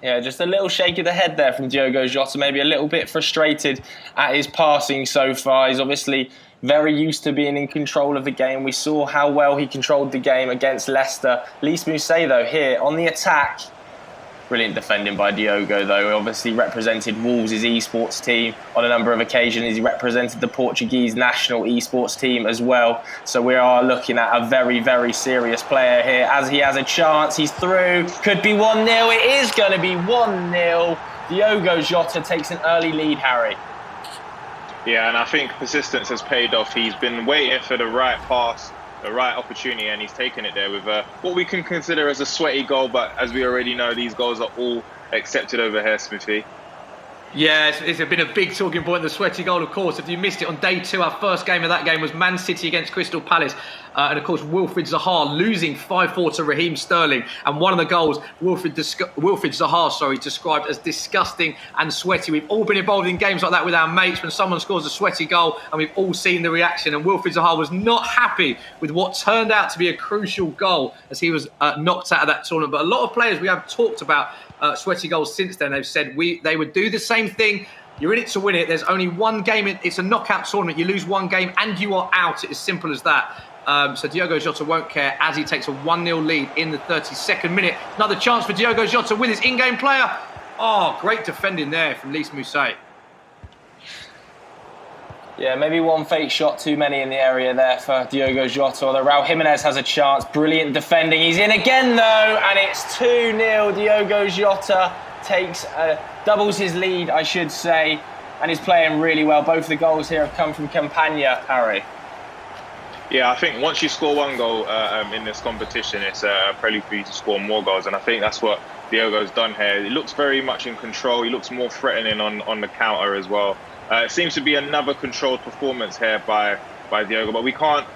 Yeah, just a little shake of the head there from Diogo Jota, maybe a little bit frustrated at his passing so far. He's obviously very used to being in control of the game. We saw how well he controlled the game against Leicester. Lys Mousset, though, here on the attack. Brilliant defending by Diogo, though. He obviously represented Wolves' eSports team on a number of occasions. He represented the Portuguese national eSports team as well. So we are looking at a very, very serious player here. As he has a chance, he's through. Could be 1-0. It is going to be 1-0. Diogo Jota takes an early lead, Harry. Yeah, and I think persistence has paid off. He's been waiting for the right pass, the right opportunity, and he's taken it there with what we can consider as a sweaty goal. But as we already know, these goals are all accepted over here, Smithy. Yeah, it's been a big talking point, the sweaty goal, of course. If you missed it on day 2, our first game of that game was Man City against Crystal Palace. And of course, Wilfried Zaha losing 5-4 to Raheem Sterling. And one of the goals, Wilfried Zaha, described as disgusting and sweaty. We've all been involved in games like that with our mates when someone scores a sweaty goal and we've all seen the reaction. And Wilfried Zaha was not happy with what turned out to be a crucial goal as he was knocked out of that tournament. But a lot of players we have talked about sweaty goals since then, they've said they would do the same thing. You're in it to win it. There's only one game. It's a knockout tournament. You lose one game and you are out. It's as simple as that. So Diogo Jota won't care as he takes a 1-0 lead in the 32nd minute. Another chance for Diogo Jota with his in-game player. Oh, great defending there from Lys Mousset. Yeah, maybe one fake shot too many in the area there for Diogo Jota. Although Raúl Jiménez has a chance. Brilliant defending. He's in again, though, and it's 2-0. Diogo Jota doubles his lead, I should say, and he's playing really well. Both the goals here have come from Campagna, Harry. Yeah, I think once you score one goal in this competition, it's a prelude for you to score more goals. And I think that's what Diogo's done here. He looks very much in control. He looks more threatening on the counter as well. It seems to be another controlled performance here by Diogo, but we can't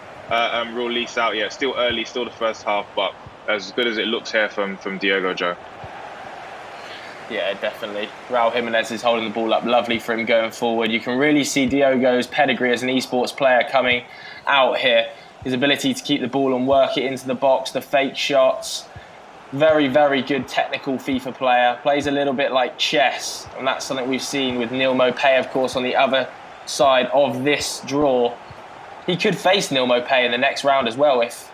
rule Lys out yet. Still early, still the first half, but as good as it looks here from Diogo, Joe. Yeah, definitely. Raúl Jiménez is holding the ball up lovely for him going forward. You can really see Diogo's pedigree as an eSports player coming out here. His ability to keep the ball and work it into the box, the fake shots. Very, very good technical FIFA player. Plays a little bit like chess, and that's something we've seen with Neal Maupay, of course, on the other side of this draw. He could face Neal Maupay in the next round as well if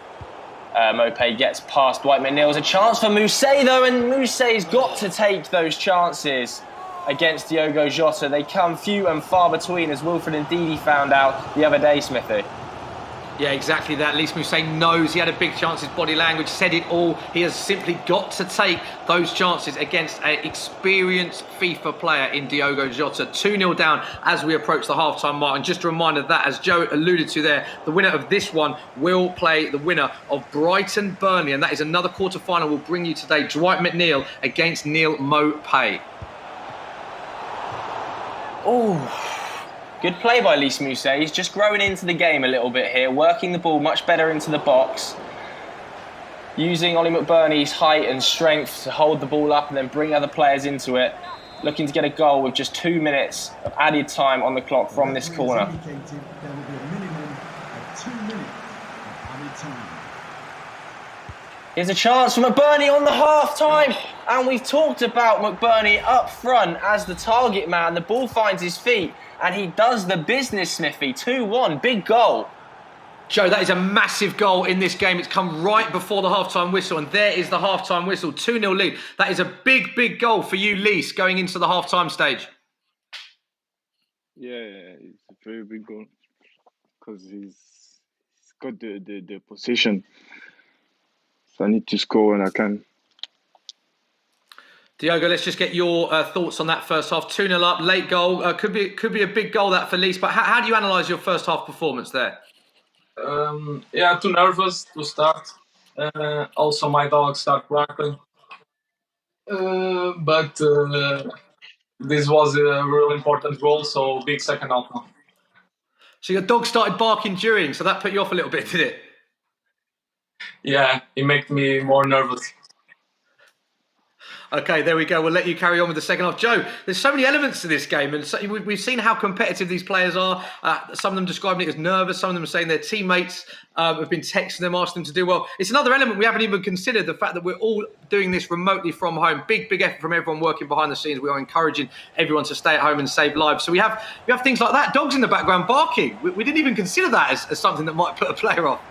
Maupay gets past Dwight McNeil's. A chance for Mousset, though, and Mousset's got to take those chances against Diogo Jota. They come few and far between, as Wilfred and Didi found out the other day, Smithy. Yeah, exactly that. Lys Mousset knows he had a big chance. His body language said it all. He has simply got to take those chances against an experienced FIFA player in Diogo Jota. 2-0 down as we approach the half-time mark. And just a reminder that, as Joe alluded to there, the winner of this one will play the winner of Brighton-Burnley. And that is another quarter-final we'll bring you today. Dwight McNeil against Neal Maupay. Oh, good play by Lys Mousset. He's just growing into the game a little bit here, working the ball much better into the box, using Ollie McBurney's height and strength to hold the ball up and then bring other players into it, looking to get a goal with just 2 minutes of added time on the clock from this corner. Here's a chance for McBurney on the half-time. And we've talked about McBurney up front as the target man. The ball finds his feet and he does the business, Smithy. 2-1, big goal. Joe, that is a massive goal in this game. It's come right before the half-time whistle, and there is the half-time whistle. 2-0 lead. That is a big, big goal for you, Lys, going into the half-time stage. Yeah, it's a very big goal because he's got the position. So I need to score when I can. Diogo, let's just get your thoughts on that first half. 2-0 up, late goal. Could be a big goal that for Lys, but how do you analyse your first half performance there? Yeah, too nervous to start. Also, my dog started barking. But this was a really important goal, so big second half now. So your dog started barking during, so that put you off a little bit, did it? Yeah, it made me more nervous. Okay, there we go. We'll let you carry on with the second half. Joe, there's so many elements to this game, and so we've seen how competitive these players are. Some of them describing it as nervous. Some of them are saying their teammates have been texting them, asking them to do well. It's another element we haven't even considered, the fact that we're all doing this remotely from home. Big effort from everyone working behind the scenes. We are encouraging everyone to stay at home and save lives. So we have things like that. Dogs in the background barking. We didn't even consider that as something that might put a player off.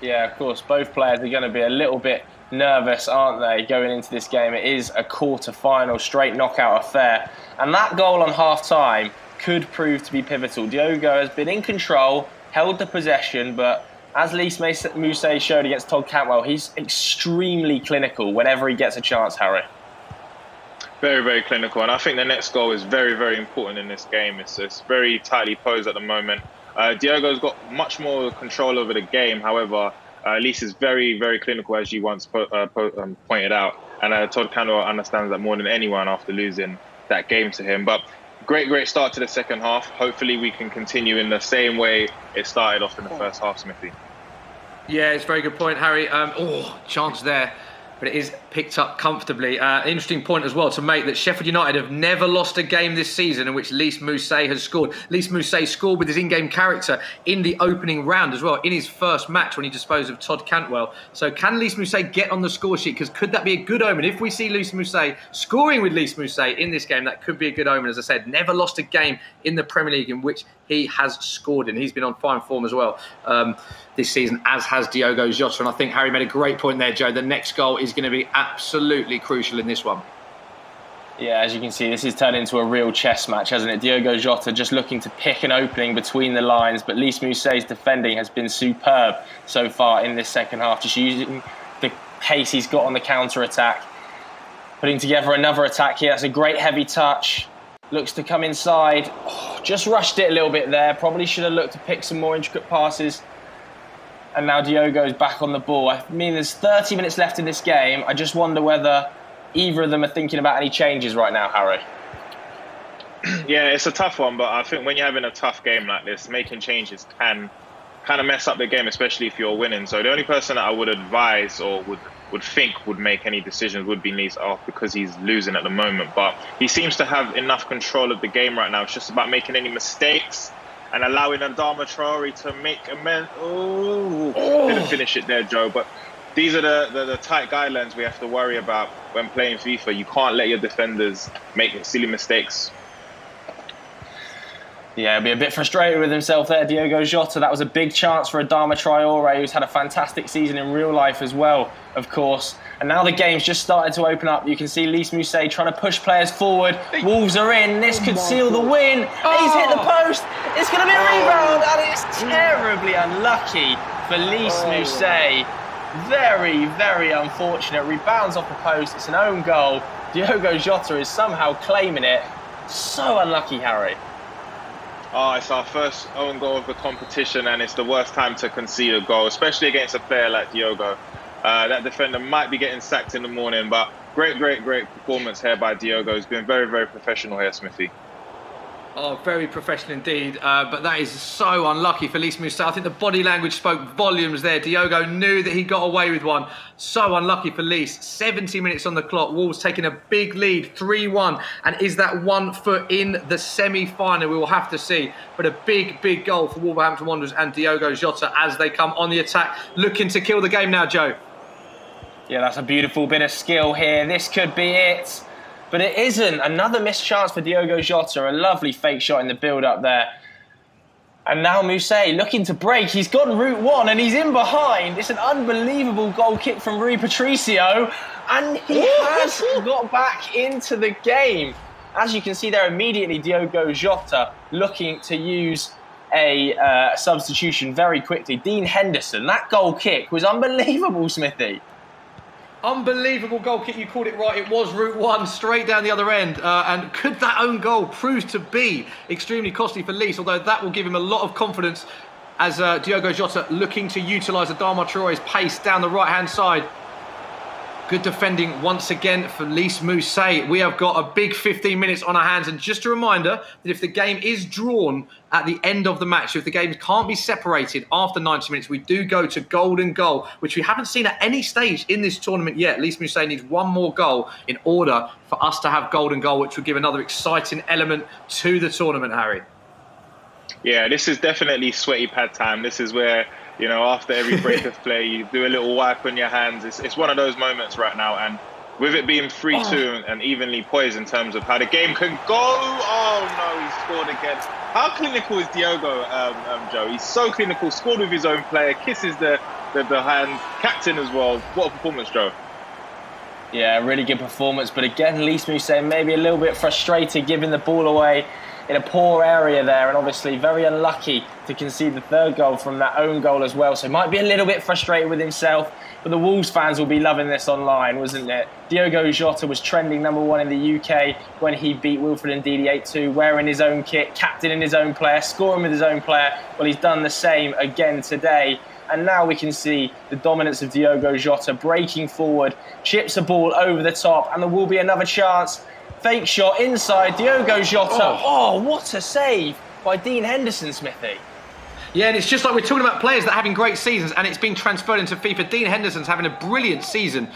Yeah, of course. Both players are going to be a little bit nervous, aren't they, going into this game? It is a quarter-final, straight knockout affair. And that goal on half-time could prove to be pivotal. Diogo has been in control, held the possession, but as Lys Mousset showed against Todd Cantwell, he's extremely clinical whenever he gets a chance, Harry. Very, very clinical. And I think the next goal is very, very important in this game. It's very tightly posed at the moment. Diogo's got much more control over the game. However, Lys is very, very clinical, as you once pointed out. And Todd Cantwell understands that more than anyone after losing that game to him. But great start to the second half. Hopefully we can continue in the same way it started off in the first half, Smithy. Yeah, it's a very good point, Harry. Chance there, but it is picked up comfortably. Interesting point as well to make that Sheffield United have never lost a game this season in which Lys Mousset has scored. Lys Mousset scored with his in-game character in the opening round as well, in his first match when he disposed of Todd Cantwell. So can Lys Mousset get on the score sheet? Because could that be a good omen? If we see Lys Mousset scoring with Lys Mousset in this game, that could be a good omen. As I said, never lost a game in the Premier League in which he has scored in. He's been on fine form as well this season, as has Diogo Jota. And I think Harry made a great point there, Joe. The next goal is going to be absolutely crucial in this one. Yeah, as you can see, this has turned into a real chess match, hasn't it? Diogo Jota just looking to pick an opening between the lines, but Lys Mousset's defending has been superb so far in this second half, just using the pace he's got on the counter-attack, putting together another attack here. That's a great heavy touch. Looks to come inside. Just rushed it a little bit there. Probably should have looked to pick some more intricate passes. And now Diogo's back on the ball. I mean, there's 30 minutes left in this game. I just wonder whether either of them are thinking about any changes right now, Harry. Yeah, it's a tough one, but I think when you're having a tough game like this, making changes can kind of mess up the game, especially if you're winning. So the only person that I would advise or would think would make any decisions would be Lys, because he's losing at the moment. But he seems to have enough control of the game right now. It's just about making any mistakes and allowing Adama Traore to make amends. Didn't finish it there, Joe. But these are the tight guidelines we have to worry about when playing FIFA. You can't let your defenders make silly mistakes. Yeah, he'll be a bit frustrated with himself there, Diogo Jota. That was a big chance for Adama Traore, who's had a fantastic season in real life as well, of course. And now the game's just started to open up. You can see Lys Mousset trying to push players forward. Wolves are in. This could seal the win. He's hit the post. It's going to be a rebound, and it's terribly unlucky for Lys Mousset. Very, very unfortunate. Rebounds off the post. It's an own goal. Diogo Jota is somehow claiming it. So unlucky, Harry. It's our first own goal of the competition, and it's the worst time to concede a goal, especially against a player like Diogo. That defender might be getting sacked in the morning, but great performance here by Diogo. He's been very, very professional here, Smithy. Very professional indeed, but that is so unlucky for Lys Mousset. I think the body language spoke volumes there. Diogo knew that he got away with one. So unlucky for Lys. 70 minutes on the clock. Wolves taking a big lead, 3-1. And is that 1 foot in the semi-final? We will have to see. But a big goal for Wolverhampton Wanderers and Diogo Jota as they come on the attack, looking to kill the game now, Joe. Yeah, that's a beautiful bit of skill here. This could be it. But it isn't. Another missed chance for Diogo Jota. A lovely fake shot in the build-up there. And now Mousset looking to break. He's gone route one and he's in behind. It's an unbelievable goal kick from Rui Patricio. And he has got back into the game. As you can see there immediately, Diogo Jota looking to use a substitution very quickly. Dean Henderson, that goal kick was unbelievable, Smithy. Unbelievable goal kick, you called it right. It was route one, straight down the other end. And could that own goal prove to be extremely costly for Lys, although that will give him a lot of confidence as Diogo Jota looking to utilise Adama Traore's pace down the right-hand side. Good defending once again for Lys Mousset. We have got a big 15 minutes on our hands. And just a reminder that if the game is drawn at the end of the match, so if the game can't be separated after 90 minutes, we do go to golden goal, which we haven't seen at any stage in this tournament yet. Lys Mousset needs one more goal in order for us to have golden goal, which will give another exciting element to the tournament, Harry. Yeah, this is definitely sweaty pad time. This is where, you know, after every break of play, you do a little wipe on your hands. It's one of those moments right now. And with it being 3-2 and evenly poised in terms of how the game can go. Oh, no, he scored again. How clinical is Diogo, Joe? He's so clinical, scored with his own player, kisses the hand, captain as well. What a performance, Joe. Yeah, really good performance. But again, Lys Mousset maybe a little bit frustrated giving the ball away in a poor area there, and obviously very unlucky to concede the third goal from that own goal as well. So might be a little bit frustrated with himself, but the Wolves fans will be loving this online, wasn't it? Diogo Jota was trending #1 in the UK when he beat Wilfred Ndidi 8-2, wearing his own kit, captaining his own player, scoring with his own player. Well, he's done the same again today. And now we can see the dominance of Diogo Jota breaking forward, chips a ball over the top, and there will be another chance Fake shot inside, Diogo Jota. Oh, what a save by Dean Henderson, Smithy. Yeah, and it's just like we're talking about players that are having great seasons, and it's been transferred into FIFA. Dean Henderson's having a brilliant season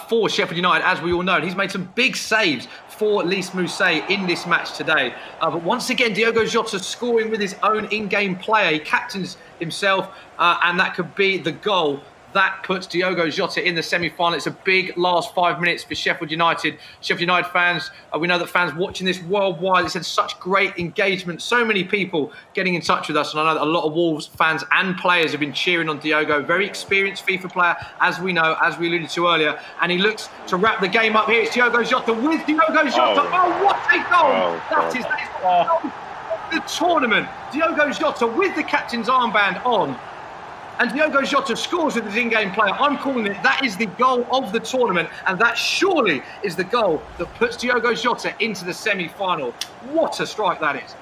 for Sheffield United, as we all know. And he's made some big saves for Lys Mousset in this match today. But once again, Diogo Jota scoring with his own in-game player. He captains himself, and that could be the goal that puts Diogo Jota in the semi-final. It's a big last 5 minutes for Sheffield United. Sheffield United fans, we know that fans watching this worldwide, it's had such great engagement. So many people getting in touch with us. And I know that a lot of Wolves fans and players have been cheering on Diogo. Very experienced FIFA player, as we know, as we alluded to earlier. And he looks to wrap the game up here. It's Diogo Jota with Diogo Jota. Oh, what a goal! That is the tournament. Diogo Jota with the captain's armband on. And Diogo Jota scores with his in-game player. I'm calling it, that is the goal of the tournament. And that surely is the goal that puts Diogo Jota into the semi-final. What a strike that is.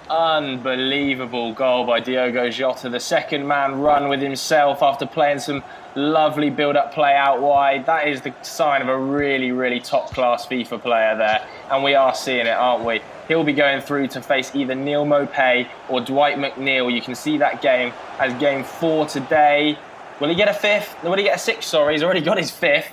Unbelievable goal by Diogo Jota. The second man run with himself after playing some lovely build-up play out wide. That is the sign of a really, really top-class FIFA player there. And we are seeing it, aren't we? He'll be going through to face either Neil Maupay or Dwight McNeil. You can see that game as game 4 today. Will he get a fifth? Will he get a sixth? Sorry, he's already got his fifth.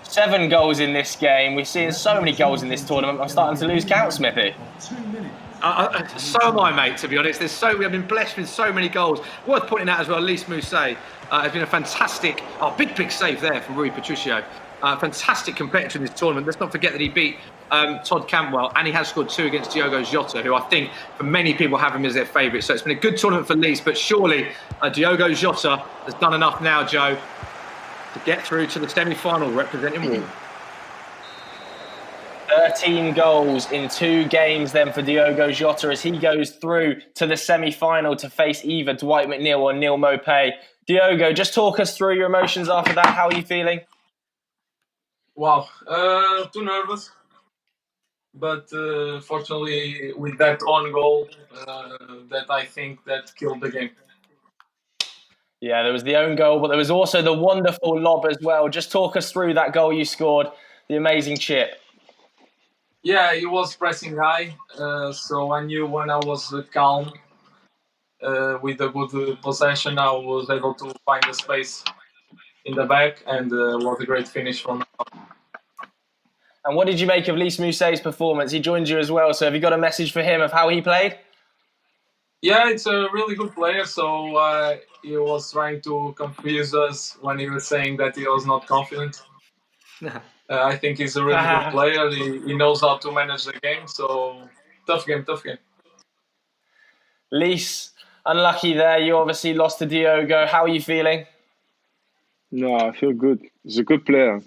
7 goals in this game. We're seeing so many goals in this tournament. I'm starting to lose count, Smithy. So am I, mate, to be honest. I've been blessed with so many goals. Worth pointing out as well, Lys Mousset has been a fantastic, big save there from Rui Patricio. Fantastic competitor in this tournament. Let's not forget that he beat Todd Cantwell, and he has scored 2 against Diogo Jota, who I think for many people have him as their favourite. So it's been a good tournament for Lys, but surely Diogo Jota has done enough now, Joe, to get through to the semi-final representing Wolves. 13 goals in 2 games then for Diogo Jota as he goes through to the semi-final to face either Dwight McNeil or Neil Maupay. Diogo, just talk us through your emotions after that. How are you feeling? Wow, too nervous. But fortunately, with that on goal, that I think that killed the game. Yeah, there was the own goal, but there was also the wonderful lob as well. Just talk us through that goal you scored, the amazing chip. Yeah, he was pressing high, so I knew when I was calm, with a good possession, I was able to find the space in the back, and what a great finish from. And what did you make of Lys Mousset's performance? He joined you as well, so have you got a message for him of how he played? Yeah, it's a really good player, so he was trying to confuse us when he was saying that he was not confident. I think he's a really good player. He knows how to manage the game, so tough game. Lys, unlucky there. You obviously lost to Diogo. How are you feeling? No, I feel good. He's a good player.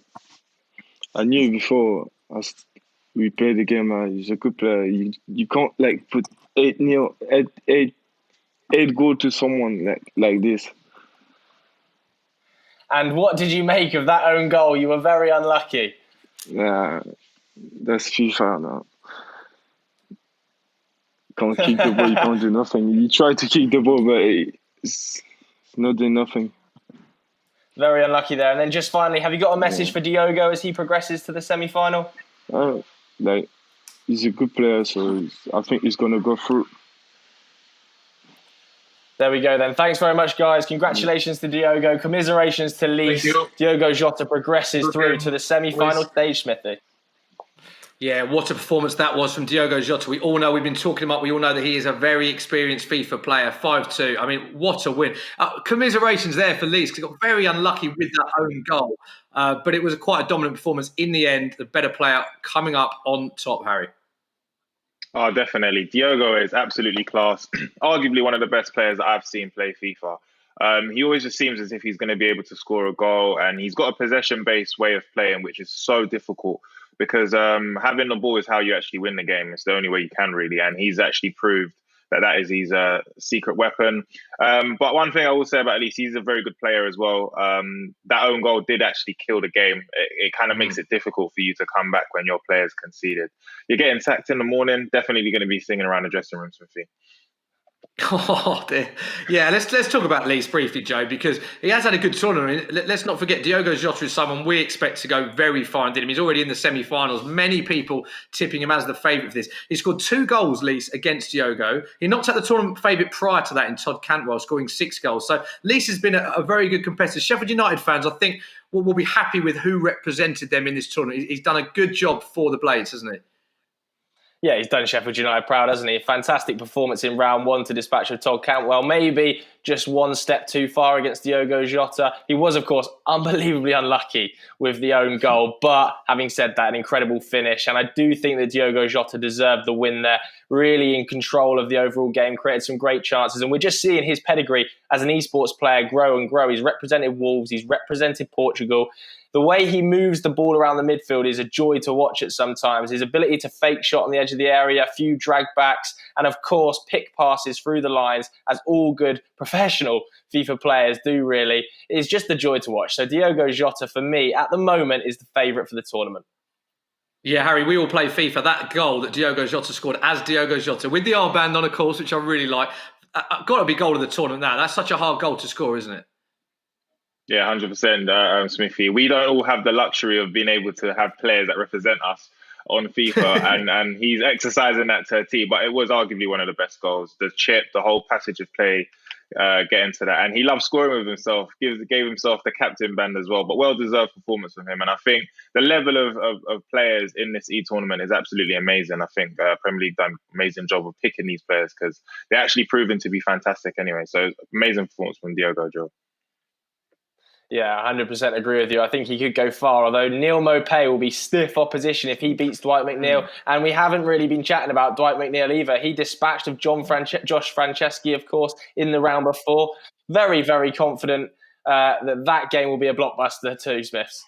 I knew before we played the game. He's a good player. You can't put 8 goal to someone like this. And what did you make of that own goal? You were very unlucky. Yeah, that's FIFA now. Can't kick the ball. You can't do nothing. You try to kick the ball, but it's not doing nothing. Very unlucky there. And then just finally, have you got a message for Diogo as he progresses to the semi-final? He's a good player, so I think he's going to go through. There we go then. Thanks very much, guys. Congratulations to Diogo. Commiserations to Lys. Diogo Jota progresses through to the semi-final stage, Smithy. Yeah, what a performance that was from Diogo Jota. We all know, we've been talking about, we all know that he is a very experienced FIFA player, 5-2. I mean, what a win. Commiserations there for Lys, because he got very unlucky with that own goal. But it was quite a dominant performance in the end. The better player coming up on top, Harry. Oh, definitely. Diogo is absolutely class. Arguably one of the best players that I've seen play FIFA. He always just seems as if he's going to be able to score a goal, and he's got a possession-based way of playing, which is so difficult because having the ball is how you actually win the game. It's the only way you can, really, and he's actually proved that is his secret weapon. But one thing I will say about Lys, he's a very good player as well. That own goal did actually kill the game. It kind of makes it difficult for you to come back when your players conceded. You're getting sacked in the morning, definitely going to be singing around the dressing room, Smithy. Oh dear. Yeah, let's talk about Leeds briefly, Joe, because he has had a good tournament. Let's not forget Diogo Jota is someone we expect to go very far indeed. He's already in the semi-finals. Many people tipping him as the favourite for this. He scored 2 goals, Leeds, against Diogo. He knocked out the tournament favourite prior to that in Todd Cantwell, scoring 6 goals. So Leeds has been a very good competitor. Sheffield United fans, I think, will be happy with who represented them in this tournament. He's done a good job for the Blades, hasn't he? Yeah, he's done Sheffield United proud, hasn't he? A fantastic performance in round 1 to dispatch of Todd Cantwell. Maybe just one step too far against Diogo Jota. He was, of course, unbelievably unlucky with the own goal. But having said that, an incredible finish. And I do think that Diogo Jota deserved the win there. Really in control of the overall game, created some great chances. And we're just seeing his pedigree as an eSports player grow and grow. He's represented Wolves. He's represented Portugal. The way he moves the ball around the midfield is a joy to watch at sometimes. His ability to fake shot on the edge of the area, a few drag backs, and of course, pick passes through the lines, as all good professional FIFA players do really, is just a joy to watch. So Diogo Jota, for me, at the moment, is the favourite for the tournament. Yeah, Harry, we all play FIFA. That goal that Diogo Jota scored as Diogo Jota, with the armband on, of course, which I really like, got to be goal of the tournament now. That's such a hard goal to score, isn't it? Yeah, 100%, Smithy. We don't all have the luxury of being able to have players that represent us on FIFA, and he's exercising that to a T. But it was arguably one of the best goals. The chip, the whole passage of play, getting to that, and he loves scoring with himself. Gave himself the captain band as well. But well-deserved performance from him. And I think the level of players in this tournament is absolutely amazing. I think Premier League done an amazing job of picking these players because they're actually proven to be fantastic anyway. So amazing performance from Diogo Jota. Yeah, 100% agree with you. I think he could go far, although Neil Maupay will be stiff opposition if he beats Dwight McNeil. And we haven't really been chatting about Dwight McNeil either. He dispatched of Josh Franceschi, of course, in the round before. Very, very confident that game will be a blockbuster too, Smiths.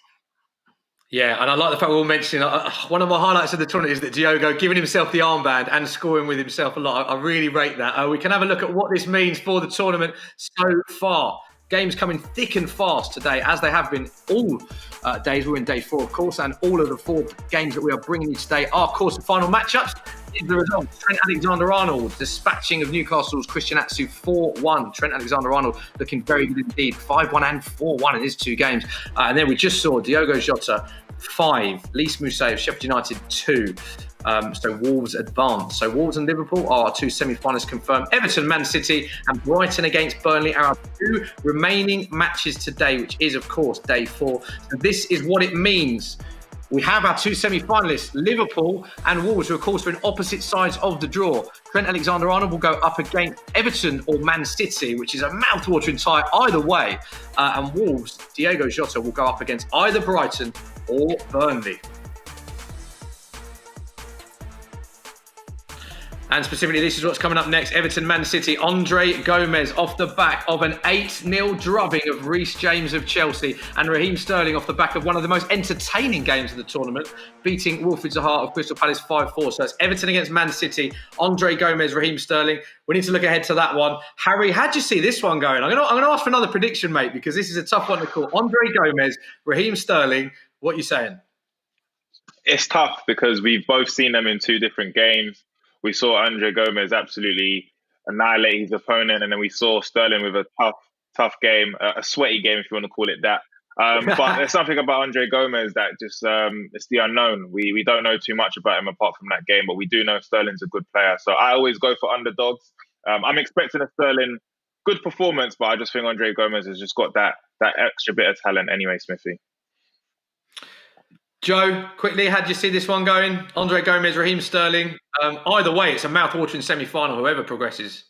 Yeah, and I like the fact we're all mentioning, one of my highlights of the tournament is that Diogo giving himself the armband and scoring with himself a lot. I really rate that. We can have a look at what this means for the tournament so far. Games coming thick and fast today, as they have been all days. We're in day 4, of course, and all of the 4 games that we are bringing you today are, of course, the final matchups. Is the result: Trent Alexander-Arnold dispatching of Newcastle's Christian Atsu 4-1. Trent Alexander-Arnold looking very good indeed, 5-1 and 4-1 in his 2 games. And then we just saw Diogo Jota 5, Lys Mousset of Sheffield United 2. So Wolves advance. So Wolves and Liverpool are our 2 semi-finalists confirmed. Everton, Man City, and Brighton against Burnley are our 2 remaining matches today, which is, of course, day 4. So this is what it means. We have our 2 semi-finalists, Liverpool and Wolves, who, of course, are in opposite sides of the draw. Trent Alexander-Arnold will go up against Everton or Man City, which is a mouth-watering tie either way. And Wolves, Diogo Jota, will go up against either Brighton or Burnley. And specifically, this is what's coming up next. Everton, Man City, Andre Gomez off the back of an 8-0 drubbing of Reece James of Chelsea, and Raheem Sterling off the back of one of the most entertaining games of the tournament, beating Wilfried Zaha of Crystal Palace 5-4. So it's Everton against Man City, Andre Gomez, Raheem Sterling. We need to look ahead to that one. Harry, how'd you see this one going? I'm going to ask for another prediction, mate, because this is a tough one to call. Andre Gomez, Raheem Sterling, what are you saying? It's tough because we've both seen them in 2 different games. We saw Andre Gomez absolutely annihilate his opponent, and then we saw Sterling with a tough game, a sweaty game, if you want to call it that. But there's something about Andre Gomez that just, it's the unknown. We don't know too much about him apart from that game, but we do know Sterling's a good player. So I always go for underdogs. I'm expecting a Sterling good performance, but I just think Andre Gomez has just got that extra bit of talent anyway, Smithy. Joe, quickly, how'd you see this one going? Andre Gomez, Raheem Sterling. Either way, it's a mouth-watering semi-final, whoever progresses.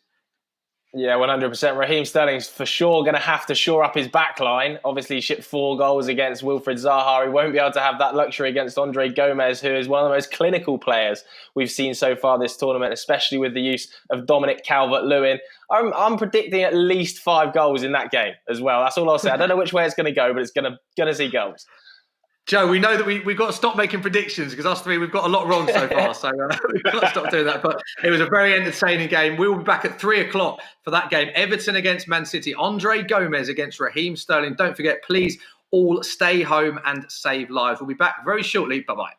Yeah, 100%. Raheem Sterling's for sure going to have to shore up his back line. Obviously, he shipped 4 goals against Wilfried Zaha. He won't be able to have that luxury against Andre Gomez, who is one of the most clinical players we've seen so far this tournament, especially with the use of Dominic Calvert-Lewin. I'm predicting at least 5 goals in that game as well. That's all I'll say. I don't know which way it's going to go, but it's going to see goals. Joe, we know that we've got to stop making predictions because us 3, we've got a lot wrong so far. So we've got to stop doing that. But it was a very entertaining game. We'll be back at 3 o'clock for that game. Everton against Man City. Andre Gomez against Raheem Sterling. Don't forget, please all stay home and save lives. We'll be back very shortly. Bye-bye.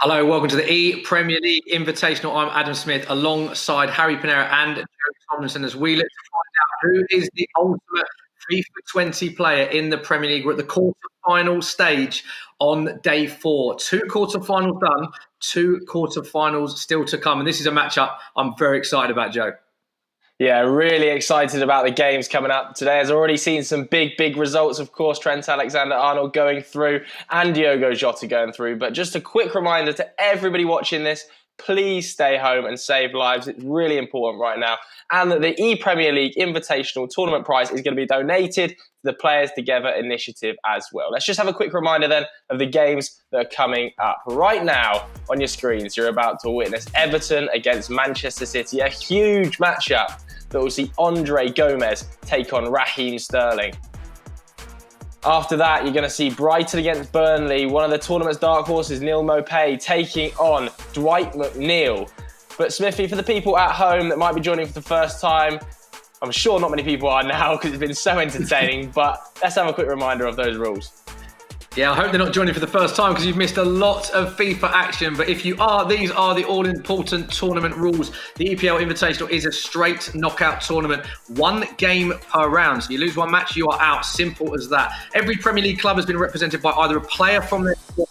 Hello, welcome to the ePremier League Invitational. I'm Adam Smith alongside Harry Panera and Joe Tomlinson as we look to find out who is the ultimate FIFA 20 player in the Premier League. We're at the quarter-final stage on day 4. 2 quarter-finals done, 2 quarter-finals still to come. And this is a matchup I'm very excited about, Joe. Yeah, really excited about the games coming up today. Has already seen some big results. Of course, Trent Alexander-Arnold going through and Diogo Jota going through. But just a quick reminder to everybody watching this, please stay home and save lives. It's really important right now. And that the ePremier League Invitational Tournament prize is going to be donated to the Players Together initiative as well. Let's just have a quick reminder then of the games that are coming up. Right now on your screens, you're about to witness Everton against Manchester City, a huge matchup that will see Andre Gomez take on Raheem Sterling. After that, you're going to see Brighton against Burnley, one of the tournament's dark horses, Neil Maupay, taking on Dwight McNeil. But Smithy, for the people at home that might be joining for the first time, I'm sure not many people are now because it's been so entertaining, but let's have a quick reminder of those rules. Yeah, I hope they're not joining for the first time because you've missed a lot of FIFA action. But if you are, these are the all-important tournament rules. The EPL Invitational is a straight knockout tournament, 1 game per round. So you lose 1 match, you are out. Simple as that. Every Premier League club has been represented by either a player from their squad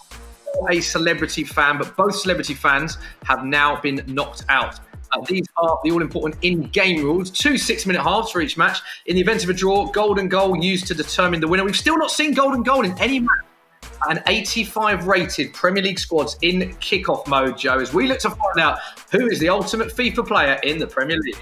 or a celebrity fan, but both celebrity fans have now been knocked out. These are the all-important in-game rules. 2 6-minute halves for each match. In the event of a draw, golden goal used to determine the winner. We've still not seen golden goal in any match. An 85 rated Premier League squads in kickoff mode, Joe, as we look to find out who is the ultimate FIFA player in the Premier League.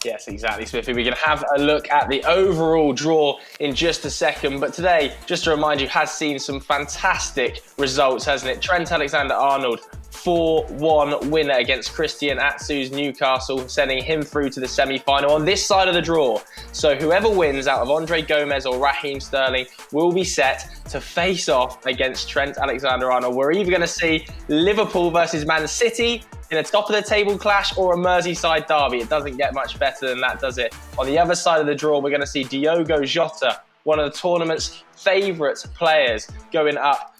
Yes, exactly, Smithy. We're going to have a look at the overall draw in just a second. But today, just to remind you, has seen some fantastic results, hasn't it? Trent Alexander-Arnold, 4-1 winner against Christian Atsu's Newcastle, sending him through to the semi-final on this side of the draw. So whoever wins out of Andre Gomez or Raheem Sterling will be set to face off against Trent Alexander-Arnold. We're either going to see Liverpool versus Man City in a top-of-the-table clash or a Merseyside derby. It doesn't get much better than that, does it? On the other side of the draw, we're going to see Diogo Jota, one of the tournament's favourite players, going up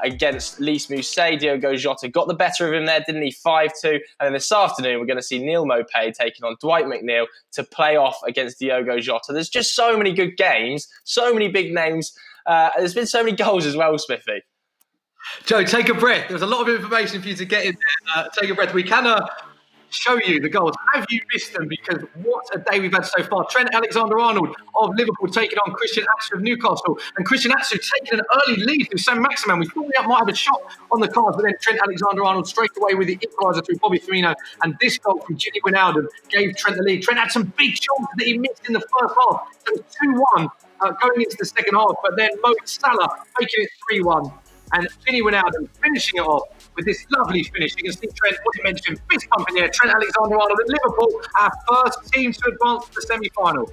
against Lys Mousset. Diogo Jota got the better of him there, didn't he? 5-2. And then this afternoon, we're going to see Neil Maupay taking on Dwight McNeil to play off against Diogo Jota. There's just so many good games, so many big names. There's been so many goals as well, Smithy. Joe, take a breath. There's a lot of information for you to get in there. Take a breath. We can show you the goals. Have you missed them? Because what a day we've had so far. Trent Alexander-Arnold of Liverpool taking on Christian Atsu of Newcastle. And Christian Atsu taking an early lead through Sam Maximan. We thought we might have a shot on the cards, but then Trent Alexander-Arnold straight away with the equaliser through Bobby Firmino. And this goal from Gini Wijnaldum gave Trent the lead. Trent had some big chances that he missed in the first half. So it was 2-1 going into the second half. But then Mo Salah making it 3-1. And Gini Wijnaldum finishing it off with this lovely finish. You can see Trent, what you mentioned, fist pumping here. Trent Alexander-Arnold at Liverpool, our first team to advance to the semi-final.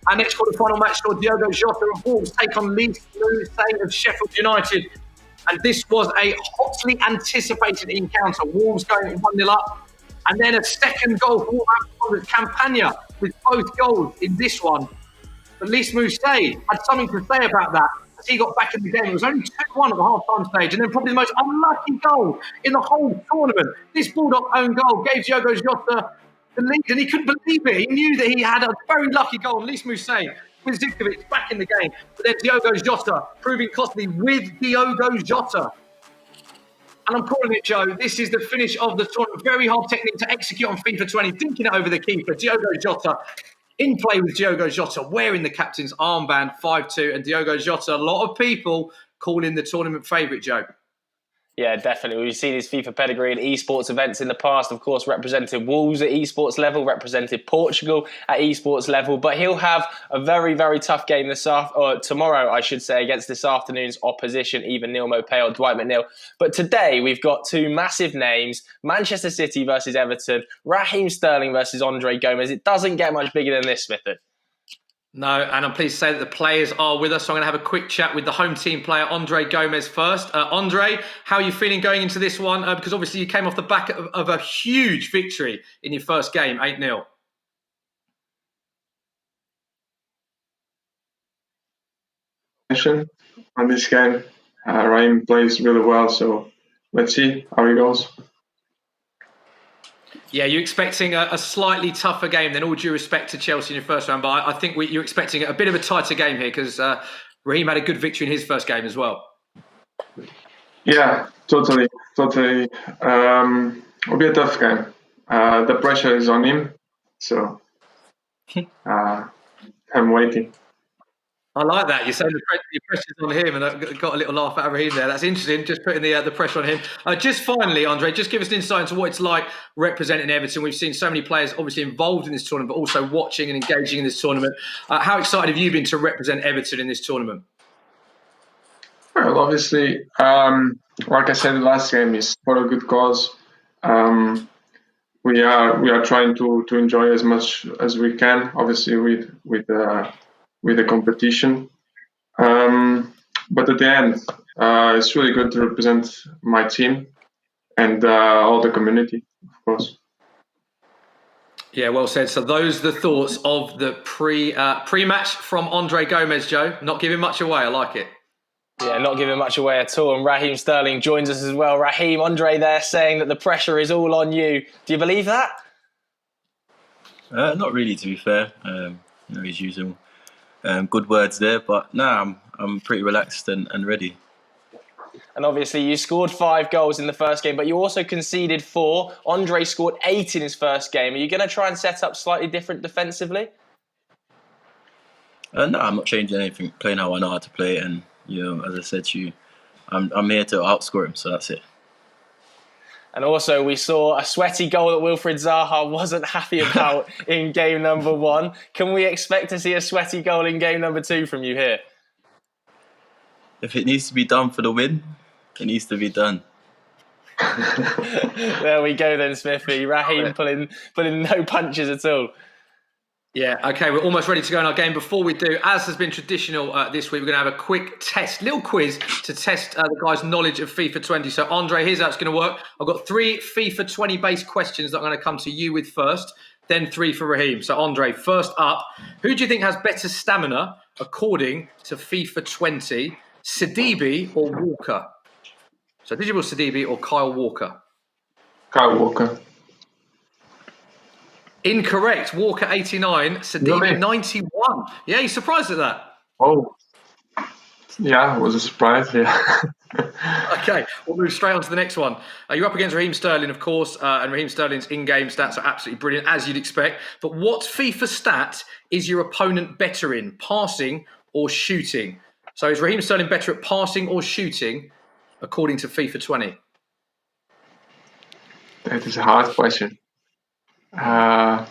Our next quarter-final match saw Diogo Jota of Wolves take on Lys Mousset of Sheffield United. And this was a hotly anticipated encounter. Wolves going 1-0 up. And then a second goal for Wolverhampton Campagna with both goals in this one. But Lys Mousset had something to say about that. As he got back in the game, it was only 2-1 at the half-time stage, and then probably the most unlucky goal in the whole tournament. This Bulldog own goal gave Diogo Jota the lead, and he couldn't believe it. He knew that he had a very lucky goal. Lys Mousset with Zivkovic back in the game, but then Diogo Jota proving costly with Diogo Jota. And I'm calling it, Joe. This is the finish of the tournament. Very hard technique to execute on FIFA 20, thinking it over the keeper. Diogo Jota in play with Diogo Jota, wearing the captain's armband, 5-2. And Diogo Jota, a lot of people calling the tournament favourite, Joe. Yeah, definitely. We've seen his FIFA pedigree in eSports events in the past. Of course, represented Wolves at eSports level, represented Portugal at eSports level. But he'll have a very, very tough game tomorrow, I should say, against this afternoon's opposition, either Neil Maupay or Dwight McNeil. But today, we've got 2 massive names, Manchester City versus Everton, Raheem Sterling versus Andre Gomez. It doesn't get much bigger than this, Smithy. No, and I'm pleased to say that the players are with us. So I'm going to have a quick chat with the home team player, Andre Gomez, first. Andre, how are you feeling going into this one? Because obviously you came off the back of a huge victory in your first game, 8-0. On this game, Raheem plays really well, so let's see how it goes. Yeah, you're expecting a slightly tougher game than all due respect to Chelsea in your first round, but I think you're expecting a bit of a tighter game here because Raheem had a good victory in his first game as well. Yeah, totally. It'll be a tough game. The pressure is on him, so I'm waiting. I like that. You're saying the pressure's on him, and I got a little laugh out of Raheem there. That's interesting, just putting the pressure on him. Just finally, Andre, just give us an insight into what it's like representing Everton. We've seen so many players obviously involved in this tournament, but also watching and engaging in this tournament. How excited have you been to represent Everton in this tournament? Well, obviously, like I said, the last game is for a good cause. We are trying to enjoy as much as we can, obviously with the competition. But at the end, it's really good to represent my team and all the community, of course. Yeah, well said. So those are the thoughts of the pre-match from Andre Gomez, Joe. Not giving much away. I like it. Yeah, not giving much away at all. And Raheem Sterling joins us as well. Raheem, Andre there saying that the pressure is all on you. Do you believe that? Not really, to be fair. His usual good words there, but no, I'm pretty relaxed and ready. And obviously you scored 5 goals in the first game, but you also conceded 4. Andre scored 8 in his first game. Are you going to try and set up slightly different defensively? No, I'm not changing anything. Playing how I know how to play, and as I said to you, I'm here to outscore him. So that's it. And also, we saw a sweaty goal that Wilfried Zaha wasn't happy about in game number 1. Can we expect to see a sweaty goal in game number 2 from you here? If it needs to be done for the win, it needs to be done. There we go then, Smithy. Raheem pulling no punches at all. Yeah, okay, we're almost ready to go in our game. Before we do, as has been traditional this week, we're going to have a quick test, little quiz to test the guys' knowledge of FIFA 20. So, Andre, here's how it's going to work. I've got 3 FIFA 20 based questions that I'm going to come to you with first, then 3 for Raheem. So, Andre, first up, who do you think has better stamina according to FIFA 20, Sidibe or Walker? So, Digital Sidibe or Kyle Walker? Kyle Walker. Incorrect. Walker 89, Sidibe Really? 91. Yeah, you surprised at that? Oh, yeah, it was a surprise. Yeah. Okay, we'll move straight on to the next one. You're up against Raheem Sterling, of course, and Raheem Sterling's in-game stats are absolutely brilliant, as you'd expect. But what FIFA stat is your opponent better in, passing or shooting? So is Raheem Sterling better at passing or shooting, according to FIFA 20? That is a hard question. I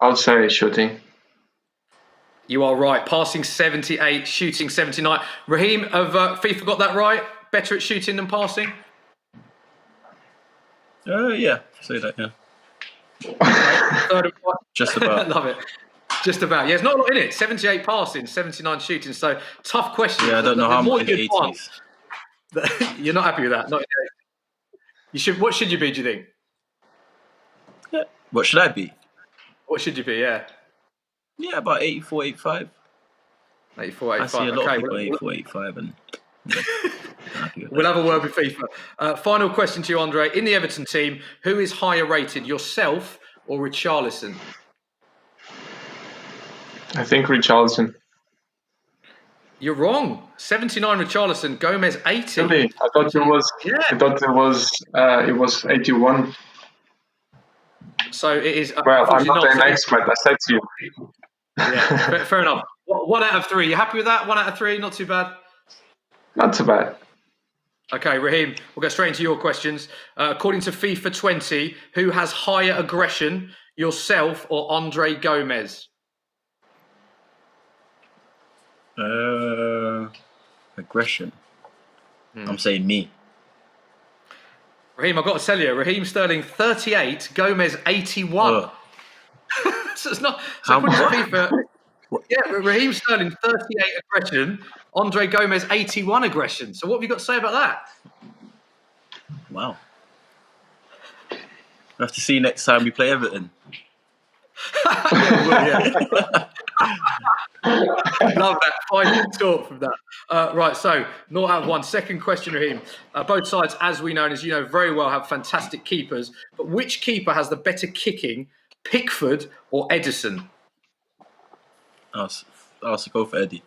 would say shooting. You are right. Passing 78, shooting 79. Raheem, have FIFA got that right? Better at shooting than passing? Yeah, say that, yeah. Third and fourth. Just about. Love it. Just about. Yeah, it's not a lot in it. 78 passing, 79 shooting. So tough question. Yeah, I don't know how much good it is. You're not happy with that? Not yet. You should. What should you be, do you think? Yeah. What should I be? What should you be, yeah? Yeah, about 84, 85. 84, 85. I see a lot okay, of people 84, 85. And, we'll have a word with FIFA. Final question to you, Andre. In the Everton team, who is higher rated, yourself or Richarlison? I think Richarlison. You're wrong. 79 Richarlison, Gomez 80. Really? I thought it was. Yeah. I thought it was 81. So it is. Well, I'm not an expert. I said to you. Yeah, fair enough. 1 out of 3. You happy with that? 1 out of 3, not too bad. Not too bad. Okay, Raheem, we'll go straight into your questions. According to FIFA 20, who has higher aggression, yourself or Andre Gomez? Aggression. I'm saying me. Raheem, I've got to tell you, Raheem Sterling 38, Gomez 81. Oh. So it's not. So according to FIFA, yeah, Raheem Sterling 38 aggression, Andre Gomez 81 aggression. So what have you got to say about that? Wow. We'll have to see next time we play Everton. Yeah, we will, yeah. Love that. Finding talk from that. Right, so 0 out of 1. Second question, Raheem. Both sides, as we know and as you know very well, have fantastic keepers. But which keeper has the better kicking, Pickford or Edison? I'll go for Eddie.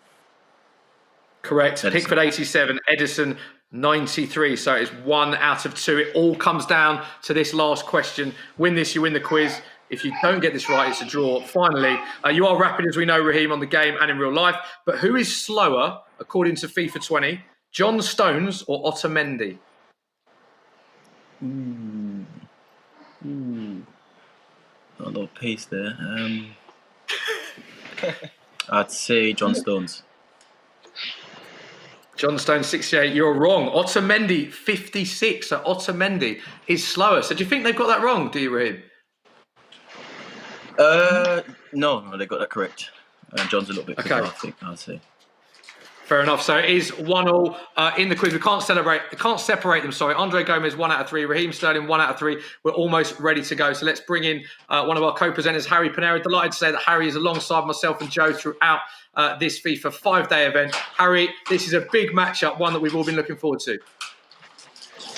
Correct. Edison. Pickford 87, Edison 93. So it's 1 out of 2. It all comes down to this last question. Win this, you win the quiz. If you don't get this right, it's a draw. Finally, you are rapid, as we know, Raheem, on the game and in real life. But who is slower, according to FIFA 20, John Stones or Otamendi? Got a lot of pace there. I'd say John Stones. John Stones, 68. You're wrong. Otamendi, 56. So Otamendi is slower. So do you think they've got that wrong, do you, Raheem? No, they got that correct. John's a little bit quicker, I think, I'd say. Fair enough. So it is 1-1 in the quiz. We can't separate them. Sorry, Andre Gomez 1 out of 3. Raheem Sterling 1 out of 3. We're almost ready to go. So let's bring in one of our co-presenters, Harry Panera. Delighted to say that Harry is alongside myself and Joe throughout this FIFA 5-day event. Harry, this is a big matchup, one that we've all been looking forward to.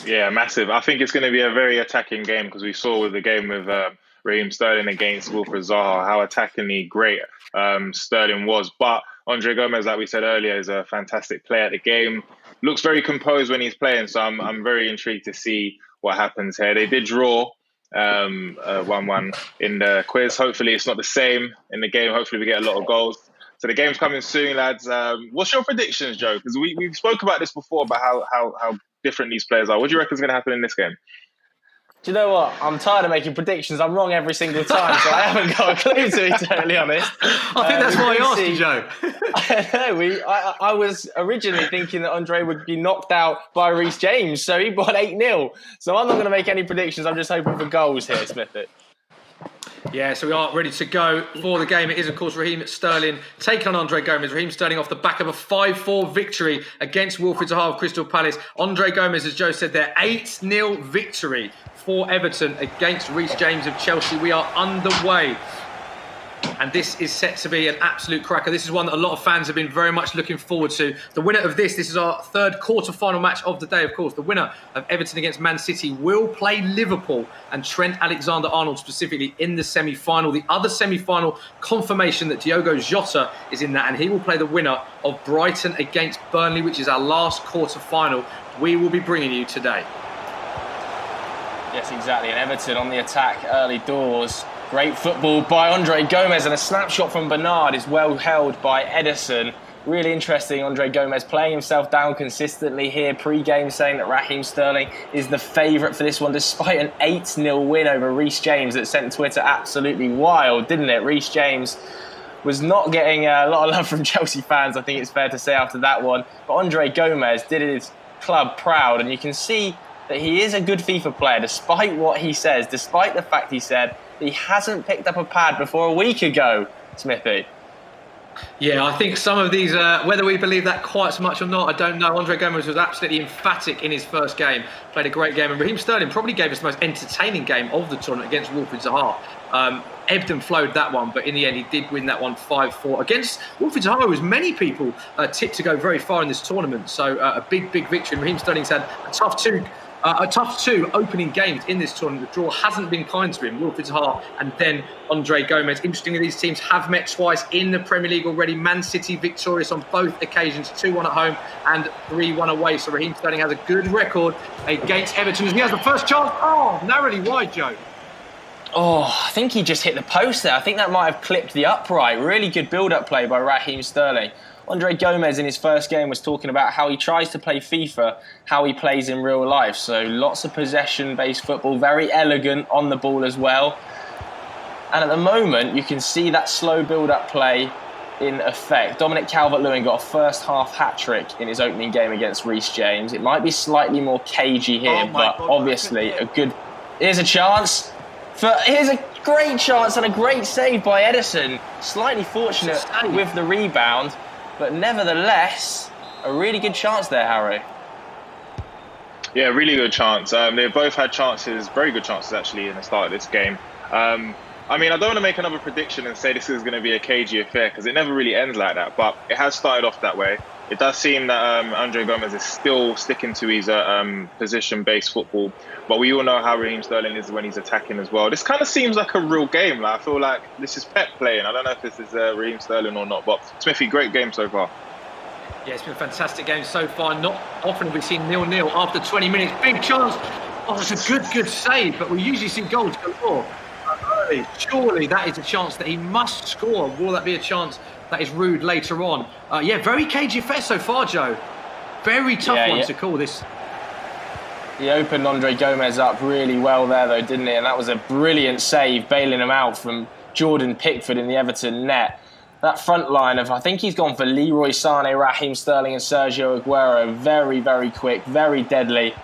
Yeah, massive. I think it's going to be a very attacking game because we saw with the game with Raheem Sterling against Wilfried Zaha how attackingly great Sterling was. But Andre Gomez, like we said earlier, is a fantastic player at the game. Looks very composed when he's playing, so I'm very intrigued to see what happens here. They did draw 1-1 in the quiz. Hopefully it's not the same in the game. Hopefully we get a lot of goals. So the game's coming soon, lads. What's your predictions, Joe? Because we've spoke about this before, about how different these players are. What do you reckon is going to happen in this game? Do you know what? I'm tired of making predictions. I'm wrong every single time, so I haven't got a clue, to be totally honest. I think that's why I asked you, Joe. I was originally thinking that Andre would be knocked out by Reece James, so he won 8-0. So I'm not going to make any predictions. I'm just hoping for goals here, Smithy. Yeah, so we are ready to go for the game. It is, of course, Raheem Sterling taking on Andre Gomez. Raheem Sterling off the back of a 5-4 victory against Wilfried Zaha of Crystal Palace. Andre Gomez, as Joe said there, 8-0 victory for Everton against Reece James of Chelsea. We are underway. And this is set to be an absolute cracker. This is one that a lot of fans have been very much looking forward to. The winner of this is our third quarter-final match of the day, of course. The winner of Everton against Man City will play Liverpool and Trent Alexander-Arnold specifically in the semi-final. The other semi-final confirmation that Diogo Jota is in that, and he will play the winner of Brighton against Burnley, which is our last quarter-final we will be bringing you today. Yes, exactly. And Everton on the attack early doors. Great football by Andre Gomez, and a snapshot from Bernard is well held by Edison. Really interesting, Andre Gomez playing himself down consistently here pre-game, saying that Raheem Sterling is the favourite for this one, despite an 8-0 win over Reece James that sent Twitter absolutely wild, didn't it? Reece James was not getting a lot of love from Chelsea fans, I think it's fair to say, after that one. But Andre Gomez did his club proud, and you can see that he is a good FIFA player, despite what he says, despite the fact he said he hasn't picked up a pad before a week ago, Smithy. Yeah, I think some of these, whether we believe that quite so much or not, I don't know. Andre Gomez was absolutely emphatic in his first game, played a great game, and Raheem Sterling probably gave us the most entertaining game of the tournament against Wilfried Zaha. Ebbed and flowed that one, but in the end he did win that one 5-4 against Wilfried Zaha, who was many people tipped to go very far in this tournament. So a big victory. Raheem Sterling's had a tough two opening games in this tournament. The draw hasn't been kind to him. Wilfried Zaha and then Andre Gomez. Interestingly, these teams have met twice in the Premier League already. Man City victorious on both occasions, 2-1 at home and 3-1 away. So Raheem Sterling has a good record against Everton. He has the first chance. Oh, narrowly wide, Joe. Oh, I think he just hit the post there. I think that might have clipped the upright. Really good build-up play by Raheem Sterling. Andre Gomez in his first game was talking about how he tries to play FIFA, how he plays in real life. So lots of possession-based football, very elegant on the ball as well. And at the moment, you can see that slow build-up play in effect. Dominic Calvert-Lewin got a first-half hat-trick in his opening game against Reece James. It might be slightly more cagey here, but obviously a good... Here's a chance. Here's a great chance and a great save by Edison. Slightly fortunate with the rebound. But nevertheless, a really good chance there, Harry. Yeah, really good chance. They've both had chances, very good chances actually, in the start of this game. I mean, I don't want to make another prediction and say this is going to be a cagey affair because it never really ends like that. But it has started off that way. It does seem that Andre Gomez is still sticking to his position-based football. But we all know how Raheem Sterling is when he's attacking as well. This kind of seems like a real game. Like, I feel like this is Pep playing. I don't know if this is Raheem Sterling or not. But Smithy, great game so far. Yeah, it's been a fantastic game so far. Not often have we seen 0-0 after 20 minutes. Big chance. Oh, it's a good save. But we usually see goals galore. Surely that is a chance that he must score. Will that be a chance that is rude later on? Yeah, very cagey affair so far, Joe. Very tough one to call this. He opened Andre Gomez up really well there, though, didn't he? And that was a brilliant save, bailing him out from Jordan Pickford in the Everton net. That front line of, I think he's gone for Leroy Sané, Raheem Sterling and Sergio Aguero. Very, very quick, very deadly.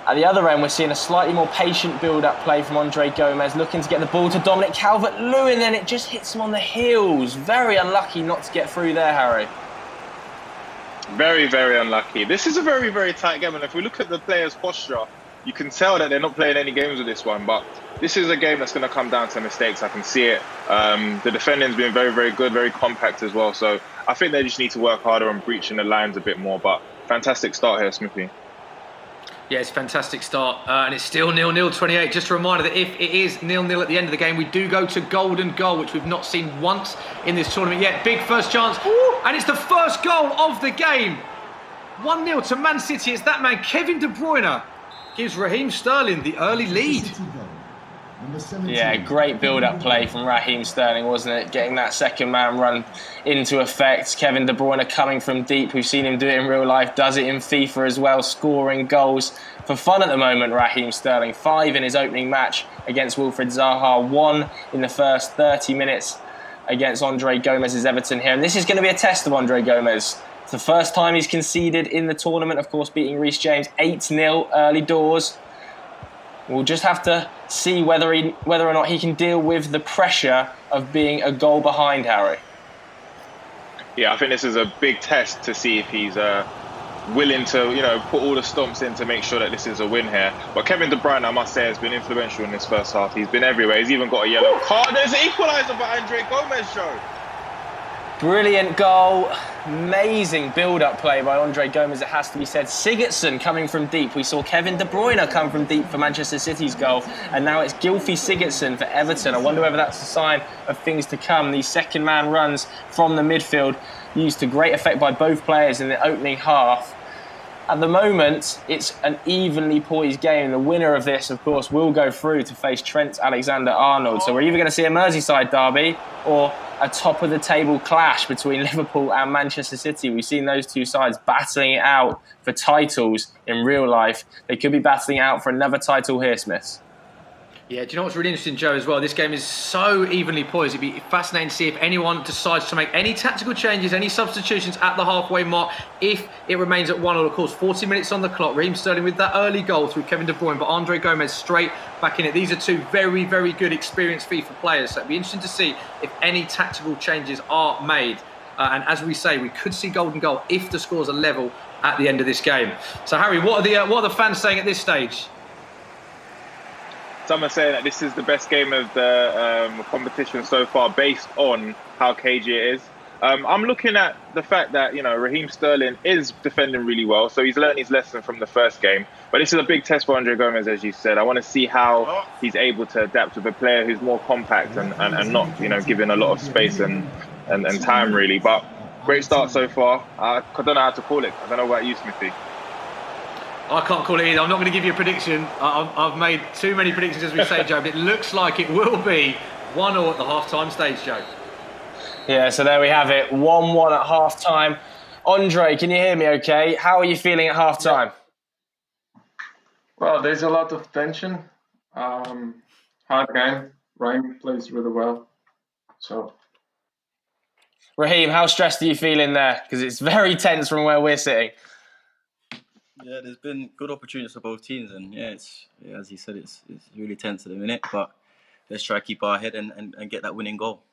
At the other end, we're seeing a slightly more patient build-up play from Andre Gomez, looking to get the ball to Dominic Calvert-Lewin, and then it just hits him on the heels. Very unlucky not to get through there, Harry. Very, very unlucky. This is a very, very tight game, and if we look at the players' posture, you can tell that they're not playing any games with this one, but this is a game that's going to come down to mistakes. I can see it. The defending's been very, very good, very compact as well, so I think they just need to work harder on breaching the lines a bit more, but fantastic start here, Smithy. Yeah, it's a fantastic start, and it's still 0-0, 28. Just a reminder that if it is 0-0 at the end of the game, we do go to golden goal, which we've not seen once in this tournament yet. Big first chance, and it's the first goal of the game. 1-0 to Man City. It's that man, Kevin De Bruyne, gives Raheem Sterling the early lead. Yeah, great build-up play from Raheem Sterling, wasn't it? Getting that second man run into effect. Kevin De Bruyne coming from deep. We've seen him do it in real life, does it in FIFA as well, scoring goals for fun at the moment, Raheem Sterling. 5 in his opening match against Wilfried Zaha, 1 in the first 30 minutes against Andre Gomez's Everton here. And this is going to be a test of Andre Gomez. It's the first time he's conceded in the tournament, of course, beating Reece James 8-0 early doors. We'll just have to see whether or not he can deal with the pressure of being a goal behind, Harry. Yeah, I think this is a big test to see if he's willing to, put all the stomps in to make sure that this is a win here. But Kevin De Bruyne, I must say, has been influential in this first half. He's been everywhere. He's even got a yellow card. There's an equaliser by Andre Gomez, Joe. Brilliant goal. Amazing build-up play by Andre Gomez, it has to be said. Sigurdsson coming from deep. We saw Kevin De Bruyne come from deep for Manchester City's goal. And now it's Gylfi Sigurdsson for Everton. I wonder whether that's a sign of things to come. These second-man runs from the midfield used to great effect by both players in the opening half. At the moment, it's an evenly poised game. The winner of this, of course, will go through to face Trent Alexander-Arnold. So we're either going to see a Merseyside derby or a top-of-the-table clash between Liverpool and Manchester City. We've seen those two sides battling it out for titles in real life. They could be battling it out for another title here, Smiths. Yeah, do you know what's really interesting, Joe, as well? This game is so evenly poised. It'd be fascinating to see if anyone decides to make any tactical changes, any substitutions at the halfway mark, if it remains at 1-1. Of course, 40 minutes on the clock. Raheem Sterling with that early goal through Kevin De Bruyne, but Andre Gomez straight back in it. These are two very, very good, experienced FIFA players. So it'd be interesting to see if any tactical changes are made. And as we say, we could see golden goal if the scores are level at the end of this game. So, Harry, what are the fans saying at this stage? Some are saying that this is the best game of the competition so far based on how cagey it is. I'm looking at the fact that, Raheem Sterling is defending really well, so he's learned his lesson from the first game. But this is a big test for Andre Gomez, as you said. I want to see how he's able to adapt with a player who's more compact and not, giving a lot of space and time, really. But great start so far. I don't know how to call it. I don't know about you, Smithy. I can't call it either. I'm not going to give you a prediction. I've made too many predictions, as we say, Joe, but it looks like it will be 1-1 at the half-time stage, Joe. Yeah, so there we have it. 1-1 at half-time. Andre, can you hear me okay? How are you feeling at half-time? Well, there's a lot of tension. Hard game. Raheem plays really well. So, Raheem, how stressed are you feeling there? Because it's very tense from where we're sitting. Yeah, there's been good opportunities for both teams, and as you said, it's really tense at the minute. But let's try to keep our head and get that winning goal.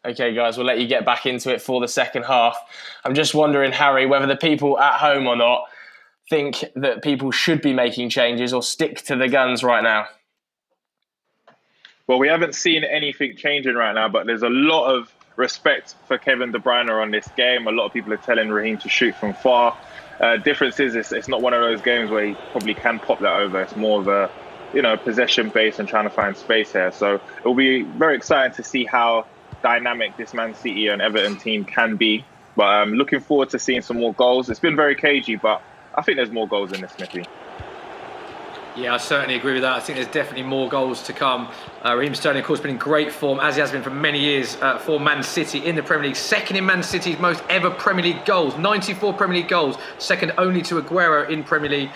Okay, guys, we'll let you get back into it for the second half. I'm just wondering, Harry, whether the people at home or not think that people should be making changes or stick to the guns right now. Well, we haven't seen anything changing right now, but there's a lot of respect for Kevin De Bruyne on this game. A lot of people are telling Raheem to shoot from far. Difference is it's not one of those games where he probably can pop that over. It's more of a, possession based and trying to find space here. So it will be very exciting to see how dynamic this Man City and Everton team can be. But I'm looking forward to seeing some more goals. It's been very cagey, but I think there's more goals in this, Smithy. Yeah, I certainly agree with that. I think there's definitely more goals to come. Raheem Sterling, of course, been in great form, as he has been for many years for Man City in the Premier League. Second in Man City's most ever Premier League goals, 94 Premier League goals, second only to Aguero in Premier League.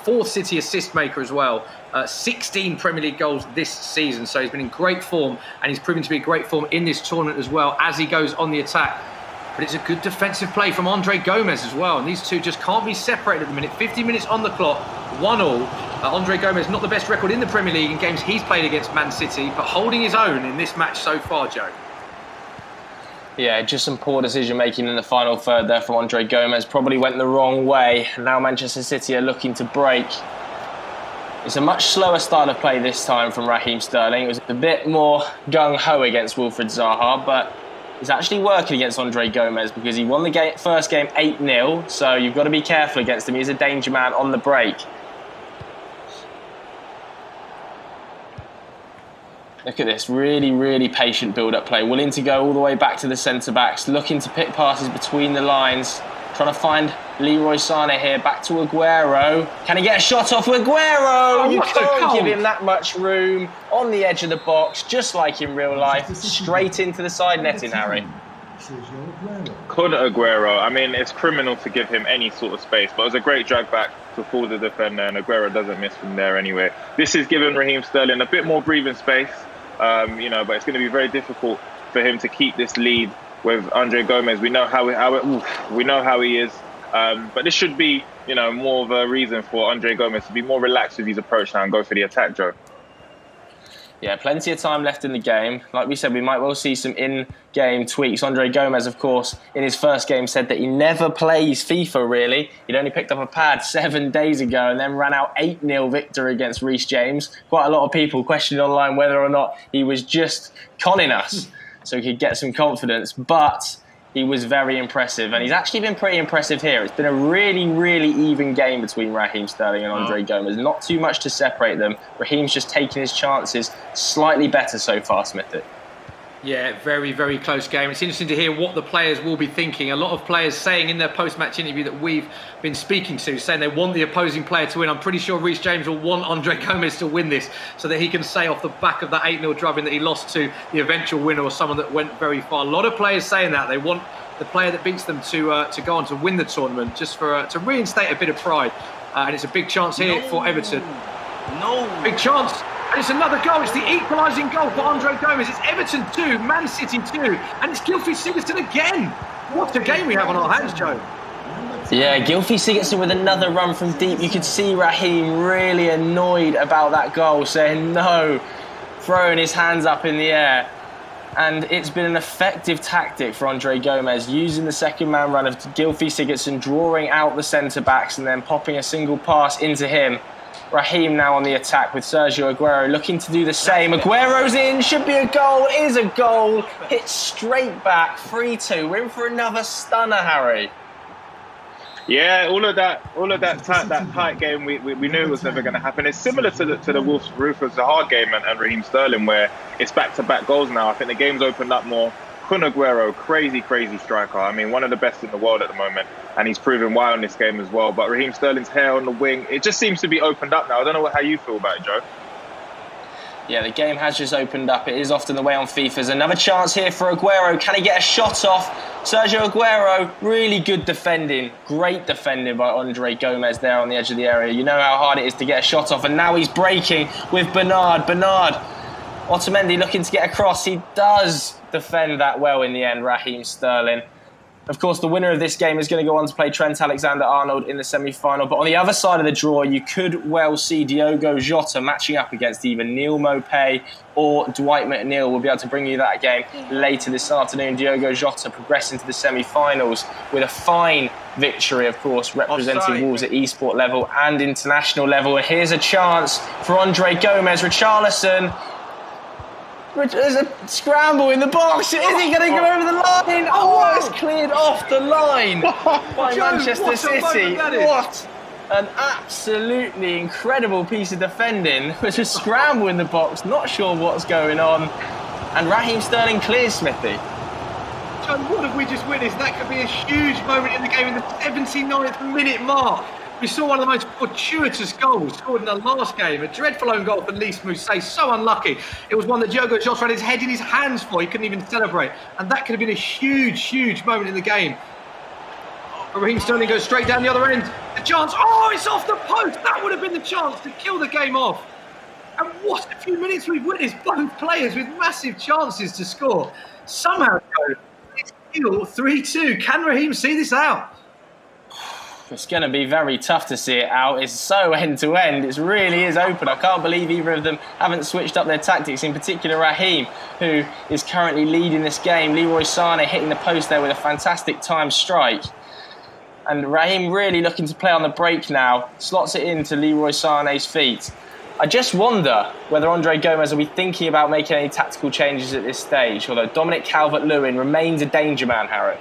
Fourth City assist maker as well. 16 Premier League goals this season. So he's been in great form, and he's proven to be in great form in this tournament as well as he goes on the attack. But it's a good defensive play from Andre Gomez as well. And these two just can't be separated at the minute. 50 minutes on the clock, 1-1. Andre Gomez, not the best record in the Premier League in games he's played against Man City, but holding his own in this match so far, Joe. Yeah, just some poor decision making in the final third there from Andre Gomez. Probably went the wrong way. Now Manchester City are looking to break. It's a much slower style of play this time from Raheem Sterling. It was a bit more gung-ho against Wilfried Zaha, but it's actually working against Andre Gomez because he won the first game 8-0, so you've got to be careful against him. He's a danger man on the break. Look at this, really, really patient build-up play. Willing to go all the way back to the centre-backs, looking to pick passes between the lines, trying to find Leroy Sané here, back to Aguero. Can he get a shot off Aguero? Oh, you can't give him that much room on the edge of the box, just like in real life. Straight into the side netting, Harry. Could Aguero? I mean, it's criminal to give him any sort of space, but it was a great drag back to fool the defender, and Aguero doesn't miss from there anyway. This is giving Raheem Sterling a bit more breathing space, but it's going to be very difficult for him to keep this lead with Andre Gomez. We know how he is, but this should be, more of a reason for Andre Gomez to be more relaxed with his approach now and go for the attack, Joe. Yeah, plenty of time left in the game. Like we said, we might well see some in-game tweaks. Andre Gomez, of course, in his first game said that he never plays FIFA, really. He'd only picked up a pad 7 days ago and then ran out 8-0 victory against Reece James. Quite a lot of people questioned online whether or not he was just conning us so he could get some confidence. But he was very impressive, and he's actually been pretty impressive here. It's been a really, really even game between Raheem Sterling and Andre Gomez. Not too much to separate them. Raheem's just taking his chances slightly better so far, Smithy. Yeah, very, very close game. It's interesting to hear what the players will be thinking. A lot of players saying in their post-match interview that we've been speaking to, saying they want the opposing player to win. I'm pretty sure Reece James will want Andre Gomez to win this so that he can say off the back of that 8-0 drubbing that he lost to the eventual winner or someone that went very far. A lot of players saying that. They want the player that beats them to go on to win the tournament, just for to reinstate a bit of pride. And it's a big chance here for Everton. Big chance. And it's another goal. It's the equalising goal for Andre Gomez. It's Everton 2, Man City 2. And it's Gylfi Sigurdsson again. What a game we have on our hands, Joe. Yeah, Gylfi Sigurdsson with another run from deep. You could see Raheem really annoyed about that goal, saying no, throwing his hands up in the air. And it's been an effective tactic for Andre Gomez, using the second man run of Gylfi Sigurdsson, drawing out the centre-backs and then popping a single pass into him. Raheem now on the attack with Sergio Aguero looking to do the same. Aguero's in, should be a goal, is a goal. Hit straight back, 3-2. We're in for another stunner, Harry. Yeah, all of that tight game, we knew it was never going to happen. It's similar to the Wolves Rufus Zaha game and Raheem Sterling, where it's back-to-back goals now. I think the game's opened up more. Kun Aguero, crazy striker. I mean, one of the best in the world at the moment, and he's proven why in this game as well. But Raheem Sterling's hair on the wing, it just seems to be opened up now. I don't know how you feel about it, Joe. Yeah, the game has just opened up. It is often the way on FIFA. There's another chance here for Aguero. Can he get a shot off? Sergio Aguero, really good defending. Great defending by Andre Gomez there on the edge of the area. You know how hard it is to get a shot off. And now he's breaking with Bernard. Otamendi looking to get across. He does defend that well in the end, Raheem Sterling. Of course, the winner of this game is going to go on to play Trent Alexander-Arnold in the semi-final. But on the other side of the draw, you could well see Diogo Jota matching up against either Neil Maupay or Dwight McNeil. We'll be able to bring you that game later this afternoon. Diogo Jota progressing to the semi-finals with a fine victory, of course, representing Wolves at eSport level and international level. And here's a chance for Andre Gomez. Richarlison. There's a scramble in the box. Is he going to go over the line? Oh, it's cleared off the line by Joe, Manchester what a City. moment that is. What an absolutely incredible piece of defending. There's a scramble in the box. Not sure what's going on. And Raheem Sterling clears Smithy. Joe, what have we just witnessed? That could be a huge moment in the game in the 79th minute mark. We saw one of the most fortuitous goals scored in the last game. A dreadful own goal for Lys Mousset. So unlucky. It was one that Diogo Jota had his head in his hands for. He couldn't even celebrate. And that could have been a huge, huge moment in the game. Raheem Sterling goes straight down the other end. The chance. Oh, it's off the post. That would have been the chance to kill the game off. And what a few minutes we've witnessed. Both players with massive chances to score. Somehow, it's still 3-2. Can Raheem see this out? It's going to be very tough to see it out. It's so end-to-end. It really is open. I can't believe either of them haven't switched up their tactics, in particular Raheem, who is currently leading this game. Leroy Sané hitting the post there with a fantastic timed strike. And Raheem really looking to play on the break now. Slots it into Leroy Sané's feet. I just wonder whether Andre Gomez will be thinking about making any tactical changes at this stage, although Dominic Calvert-Lewin remains a danger man, Harry.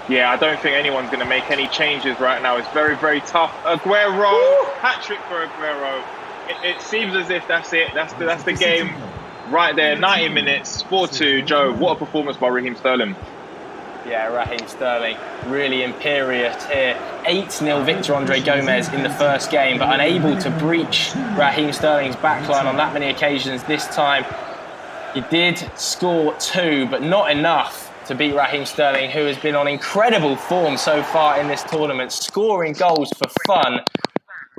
Yeah, I don't think anyone's going to make any changes right now. It's very, very tough. Aguero, hat-trick for Aguero. It seems as if that's it. That's the game right there. 90 minutes, 4-2. Joe, what a performance by Raheem Sterling. Yeah, Raheem Sterling really imperious here. 8-0 victor Andre Gomez in the first game, but unable to breach Raheem Sterling's backline on that many occasions this time. He did score 2, but not enough to beat Raheem Sterling, who has been on incredible form so far in this tournament, scoring goals for fun.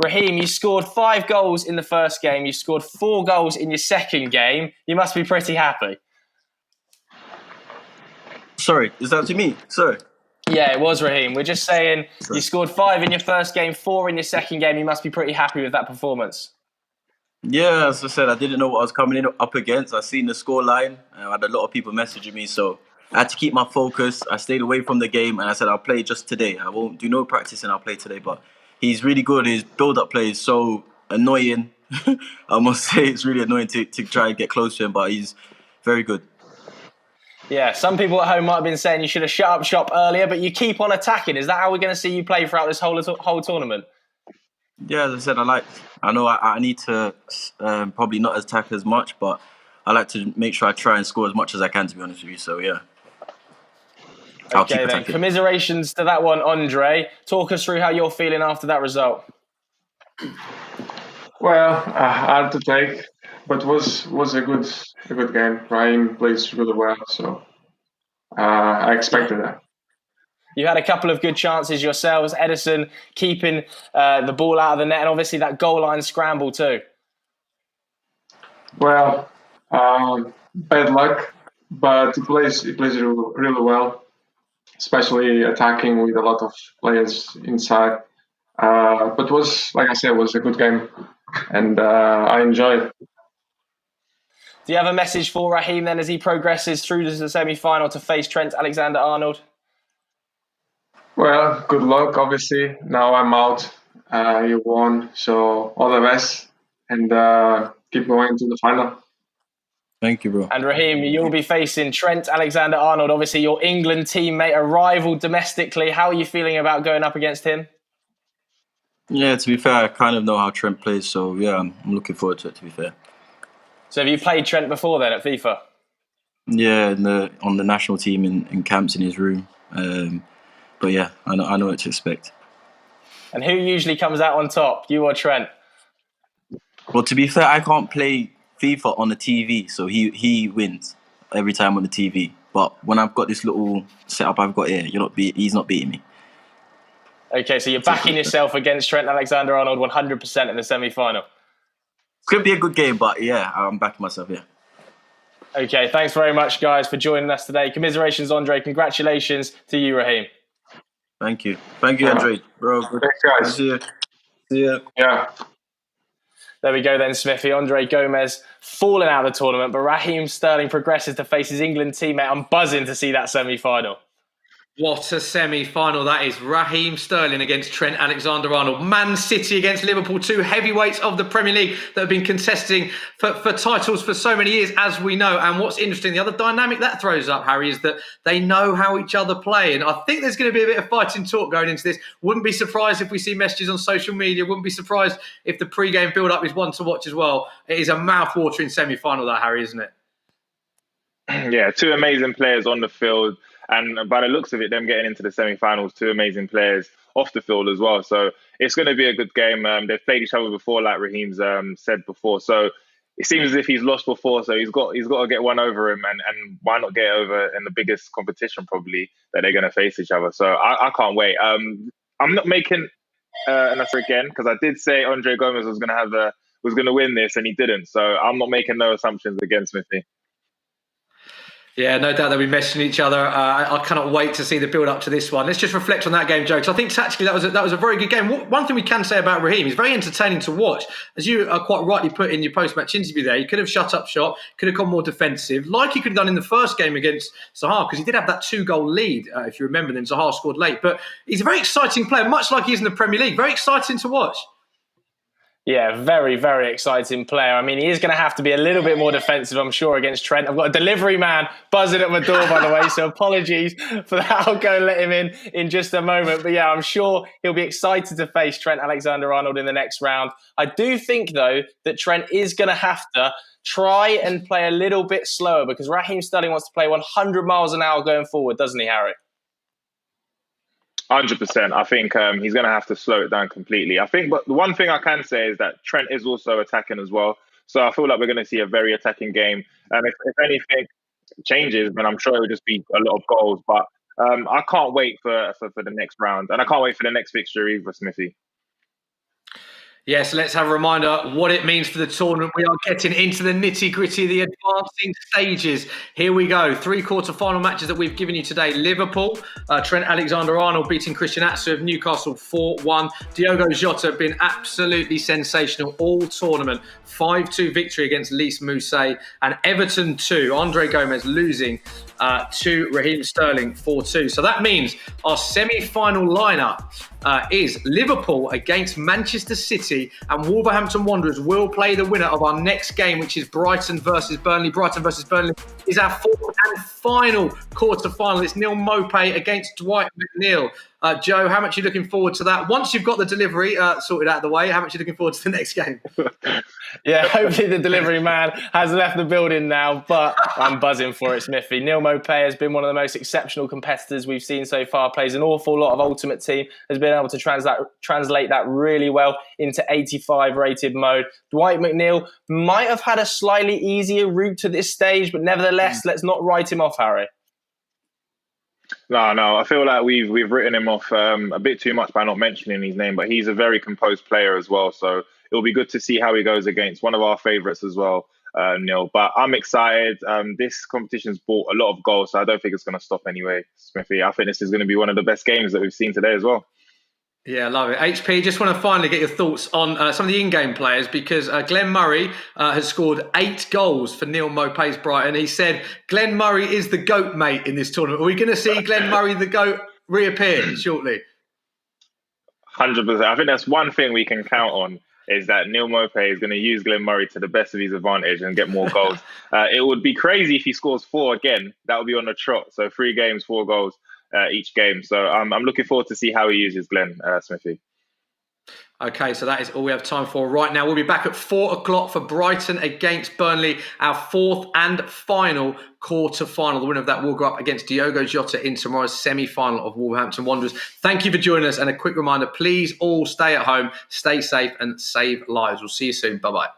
Raheem, you scored 5 goals in the first game. You scored 4 goals in your second game. You must be pretty happy. Sorry, is that to me? Sorry. Yeah, it was Raheem. We're just saying you scored 5 in your first game, 4 in your second game. You must be pretty happy with that performance. Yeah, as I said, I didn't know what I was coming in up against. I seen the score line. I had a lot of people messaging me, so I had to keep my focus. I stayed away from the game, and I said I'll play just today. I won't do no practice, and I'll play today. But he's really good. His build-up play is so annoying. I must say it's really annoying to try and get close to him, but he's very good. Yeah, some people at home might have been saying you should have shut up shop earlier, but you keep on attacking. Is that how we're going to see you play throughout this whole tournament? Yeah, as I said, I know I need to probably not attack as much, but I like to make sure I try and score as much as I can, to be honest with you. So, yeah. Okay, then. Commiserations to that one, Andre. Talk us through how you're feeling after that result. Well, hard to take, but was a good game. Raheem plays really well, so I expected that. You had a couple of good chances yourselves. Edison keeping the ball out of the net, and obviously that goal line scramble too. Well, bad luck, but he plays really well, especially attacking with a lot of players inside. But was, like I said, was a good game, and I enjoyed it. Do you have a message for Raheem then as he progresses through to the semi-final to face Trent Alexander-Arnold? Well, good luck, obviously. Now I'm out. You won, so all the best, and keep going to the final. Thank you, bro. And Raheem, you'll be facing Trent Alexander-Arnold, obviously your England teammate, a rival domestically. How are you feeling about going up against him? Yeah, to be fair, I kind of know how Trent plays, so yeah, I'm looking forward to it, to be fair. So have you played Trent before then at FIFA? Yeah, on the national team in camps in his room. But yeah, I know what to expect. And who usually comes out on top, you or Trent? Well, to be fair, I can't play FIFA on the TV, so he wins every time on the TV. But when I've got this little setup I've got here, he's not beating me. Okay, so you're backing yourself against Trent Alexander-Arnold 100% in the semi-final. Could be a good game, but yeah, I'm backing myself, yeah. Okay, thanks very much, guys, for joining us today. Commiserations, Andre. Congratulations to you, Raheem. Thank you, Andre. Bro, thanks, guys. See you. Yeah. There we go then, Smithy. Andre Gomez falling out of the tournament, but Raheem Sterling progresses to face his England teammate. I'm buzzing to see that semi-final. What a semi-final that is. Raheem Sterling against Trent Alexander-Arnold. Man City against Liverpool, two heavyweights of the Premier League that have been contesting for titles for so many years, as we know. And what's interesting, the other dynamic that throws up, Harry, is that they know how each other play. And I think there's going to be a bit of fighting talk going into this. Wouldn't be surprised if we see messages on social media. Wouldn't be surprised if the pre-game build-up is one to watch as well. It is a mouth-watering semi-final, that, Harry, isn't it? Yeah, two amazing players on the field. And by the looks of it, them getting into the semi-finals, two amazing players off the field as well. So it's going to be a good game. They've played each other before, like Raheem's said before. So it seems as if he's lost before. So he's got to get one over him. And why not get over in the biggest competition probably that they're going to face each other? So I can't wait. I'm not making an offer again because I did say Andre Gomez was going to win this and he didn't. So I'm not making no assumptions against Smithy. Yeah, no doubt they'll be messaging each other. I cannot wait to see the build-up to this one. Let's just reflect on that game, Joe, because I think tactically that was a very good game. One thing we can say about Raheem, he's very entertaining to watch. As you quite rightly put in your post-match interview there, he could have shut up shop, could have gone more defensive, like he could have done in the first game against Zaha, because he did have that 2-goal lead, if you remember, then Zaha scored late. But he's a very exciting player, much like he is in the Premier League. Very exciting to watch. Yeah, very, very exciting player. I mean, he is going to have to be a little bit more defensive, I'm sure, against Trent. I've got a delivery man buzzing at my door, by the way, so apologies for that. I'll go and let him in just a moment. But yeah, I'm sure he'll be excited to face Trent Alexander-Arnold in the next round. I do think, though, that Trent is going to have to try and play a little bit slower because Raheem Sterling wants to play 100 miles an hour going forward, doesn't he, Harry? 100%. I think he's going to have to slow it down completely. I think, but the one thing I can say is that Trent is also attacking as well. So I feel like we're going to see a very attacking game. And if anything changes, then I'm sure it will just be a lot of goals. But I can't wait for the next round. And I can't wait for the next fixture either, Smithy. Yes, let's have a reminder what it means for the tournament. We are getting into the nitty-gritty, the advancing stages. Here we go. 3 quarter-final matches that we've given you today. Liverpool, Trent Alexander-Arnold beating Christian Atsu of Newcastle 4-1. Diogo Jota been absolutely sensational all tournament. 5-2 victory against Lys Mousset. And Everton 2, Andre Gomez losing to Raheem Sterling 4-2. So that means our semi-final lineup is Liverpool against Manchester City, and Wolverhampton Wanderers will play the winner of our next game, which is Brighton versus Burnley. Brighton versus Burnley is our 4th and final quarter-final. It's Neil Maupay against Dwight McNeil. Joe, how much are you looking forward to that? Once you've got the delivery sorted out of the way, how much are you looking forward to the next game? Yeah, hopefully the delivery man has left the building now, but I'm buzzing for it, Smithy. Neil Maupay has been one of the most exceptional competitors we've seen so far, plays an awful lot of Ultimate Team, has been able to translate that really well into 85 rated mode. Dwight McNeil might have had a slightly easier route to this stage, but nevertheless, let's not write him off, Harry. No. I feel like we've written him off a bit too much by not mentioning his name, but he's a very composed player as well. So it'll be good to see how he goes against one of our favourites as well, Neil. But I'm excited. This competition's brought a lot of goals, so I don't think it's going to stop anyway, Smithy. I think this is going to be one of the best games that we've seen today as well. Yeah, love it. HP, just want to finally get your thoughts on some of the in-game players because Glenn Murray has scored 8 goals for Neil Maupay's Brighton. He said Glenn Murray is the GOAT, mate, in this tournament. Are we going to see Glenn Murray, the GOAT, reappear shortly? 100%. I think that's one thing we can count on is that Neil Maupay is going to use Glenn Murray to the best of his advantage and get more goals. It would be crazy if he scores 4 again. That would be on the trot. So 3 games, 4 goals. Each game. So I'm looking forward to see how he uses Glenn, Smithy. Okay, so that is all we have time for right now. We'll be back at 4:00 for Brighton against Burnley, our 4th and final quarter-final. The winner of that will go up against Diogo Jota in tomorrow's semi-final of Wolverhampton Wanderers. Thank you for joining us, and a quick reminder, please all stay at home, stay safe, and save lives. We'll see you soon. Bye-bye.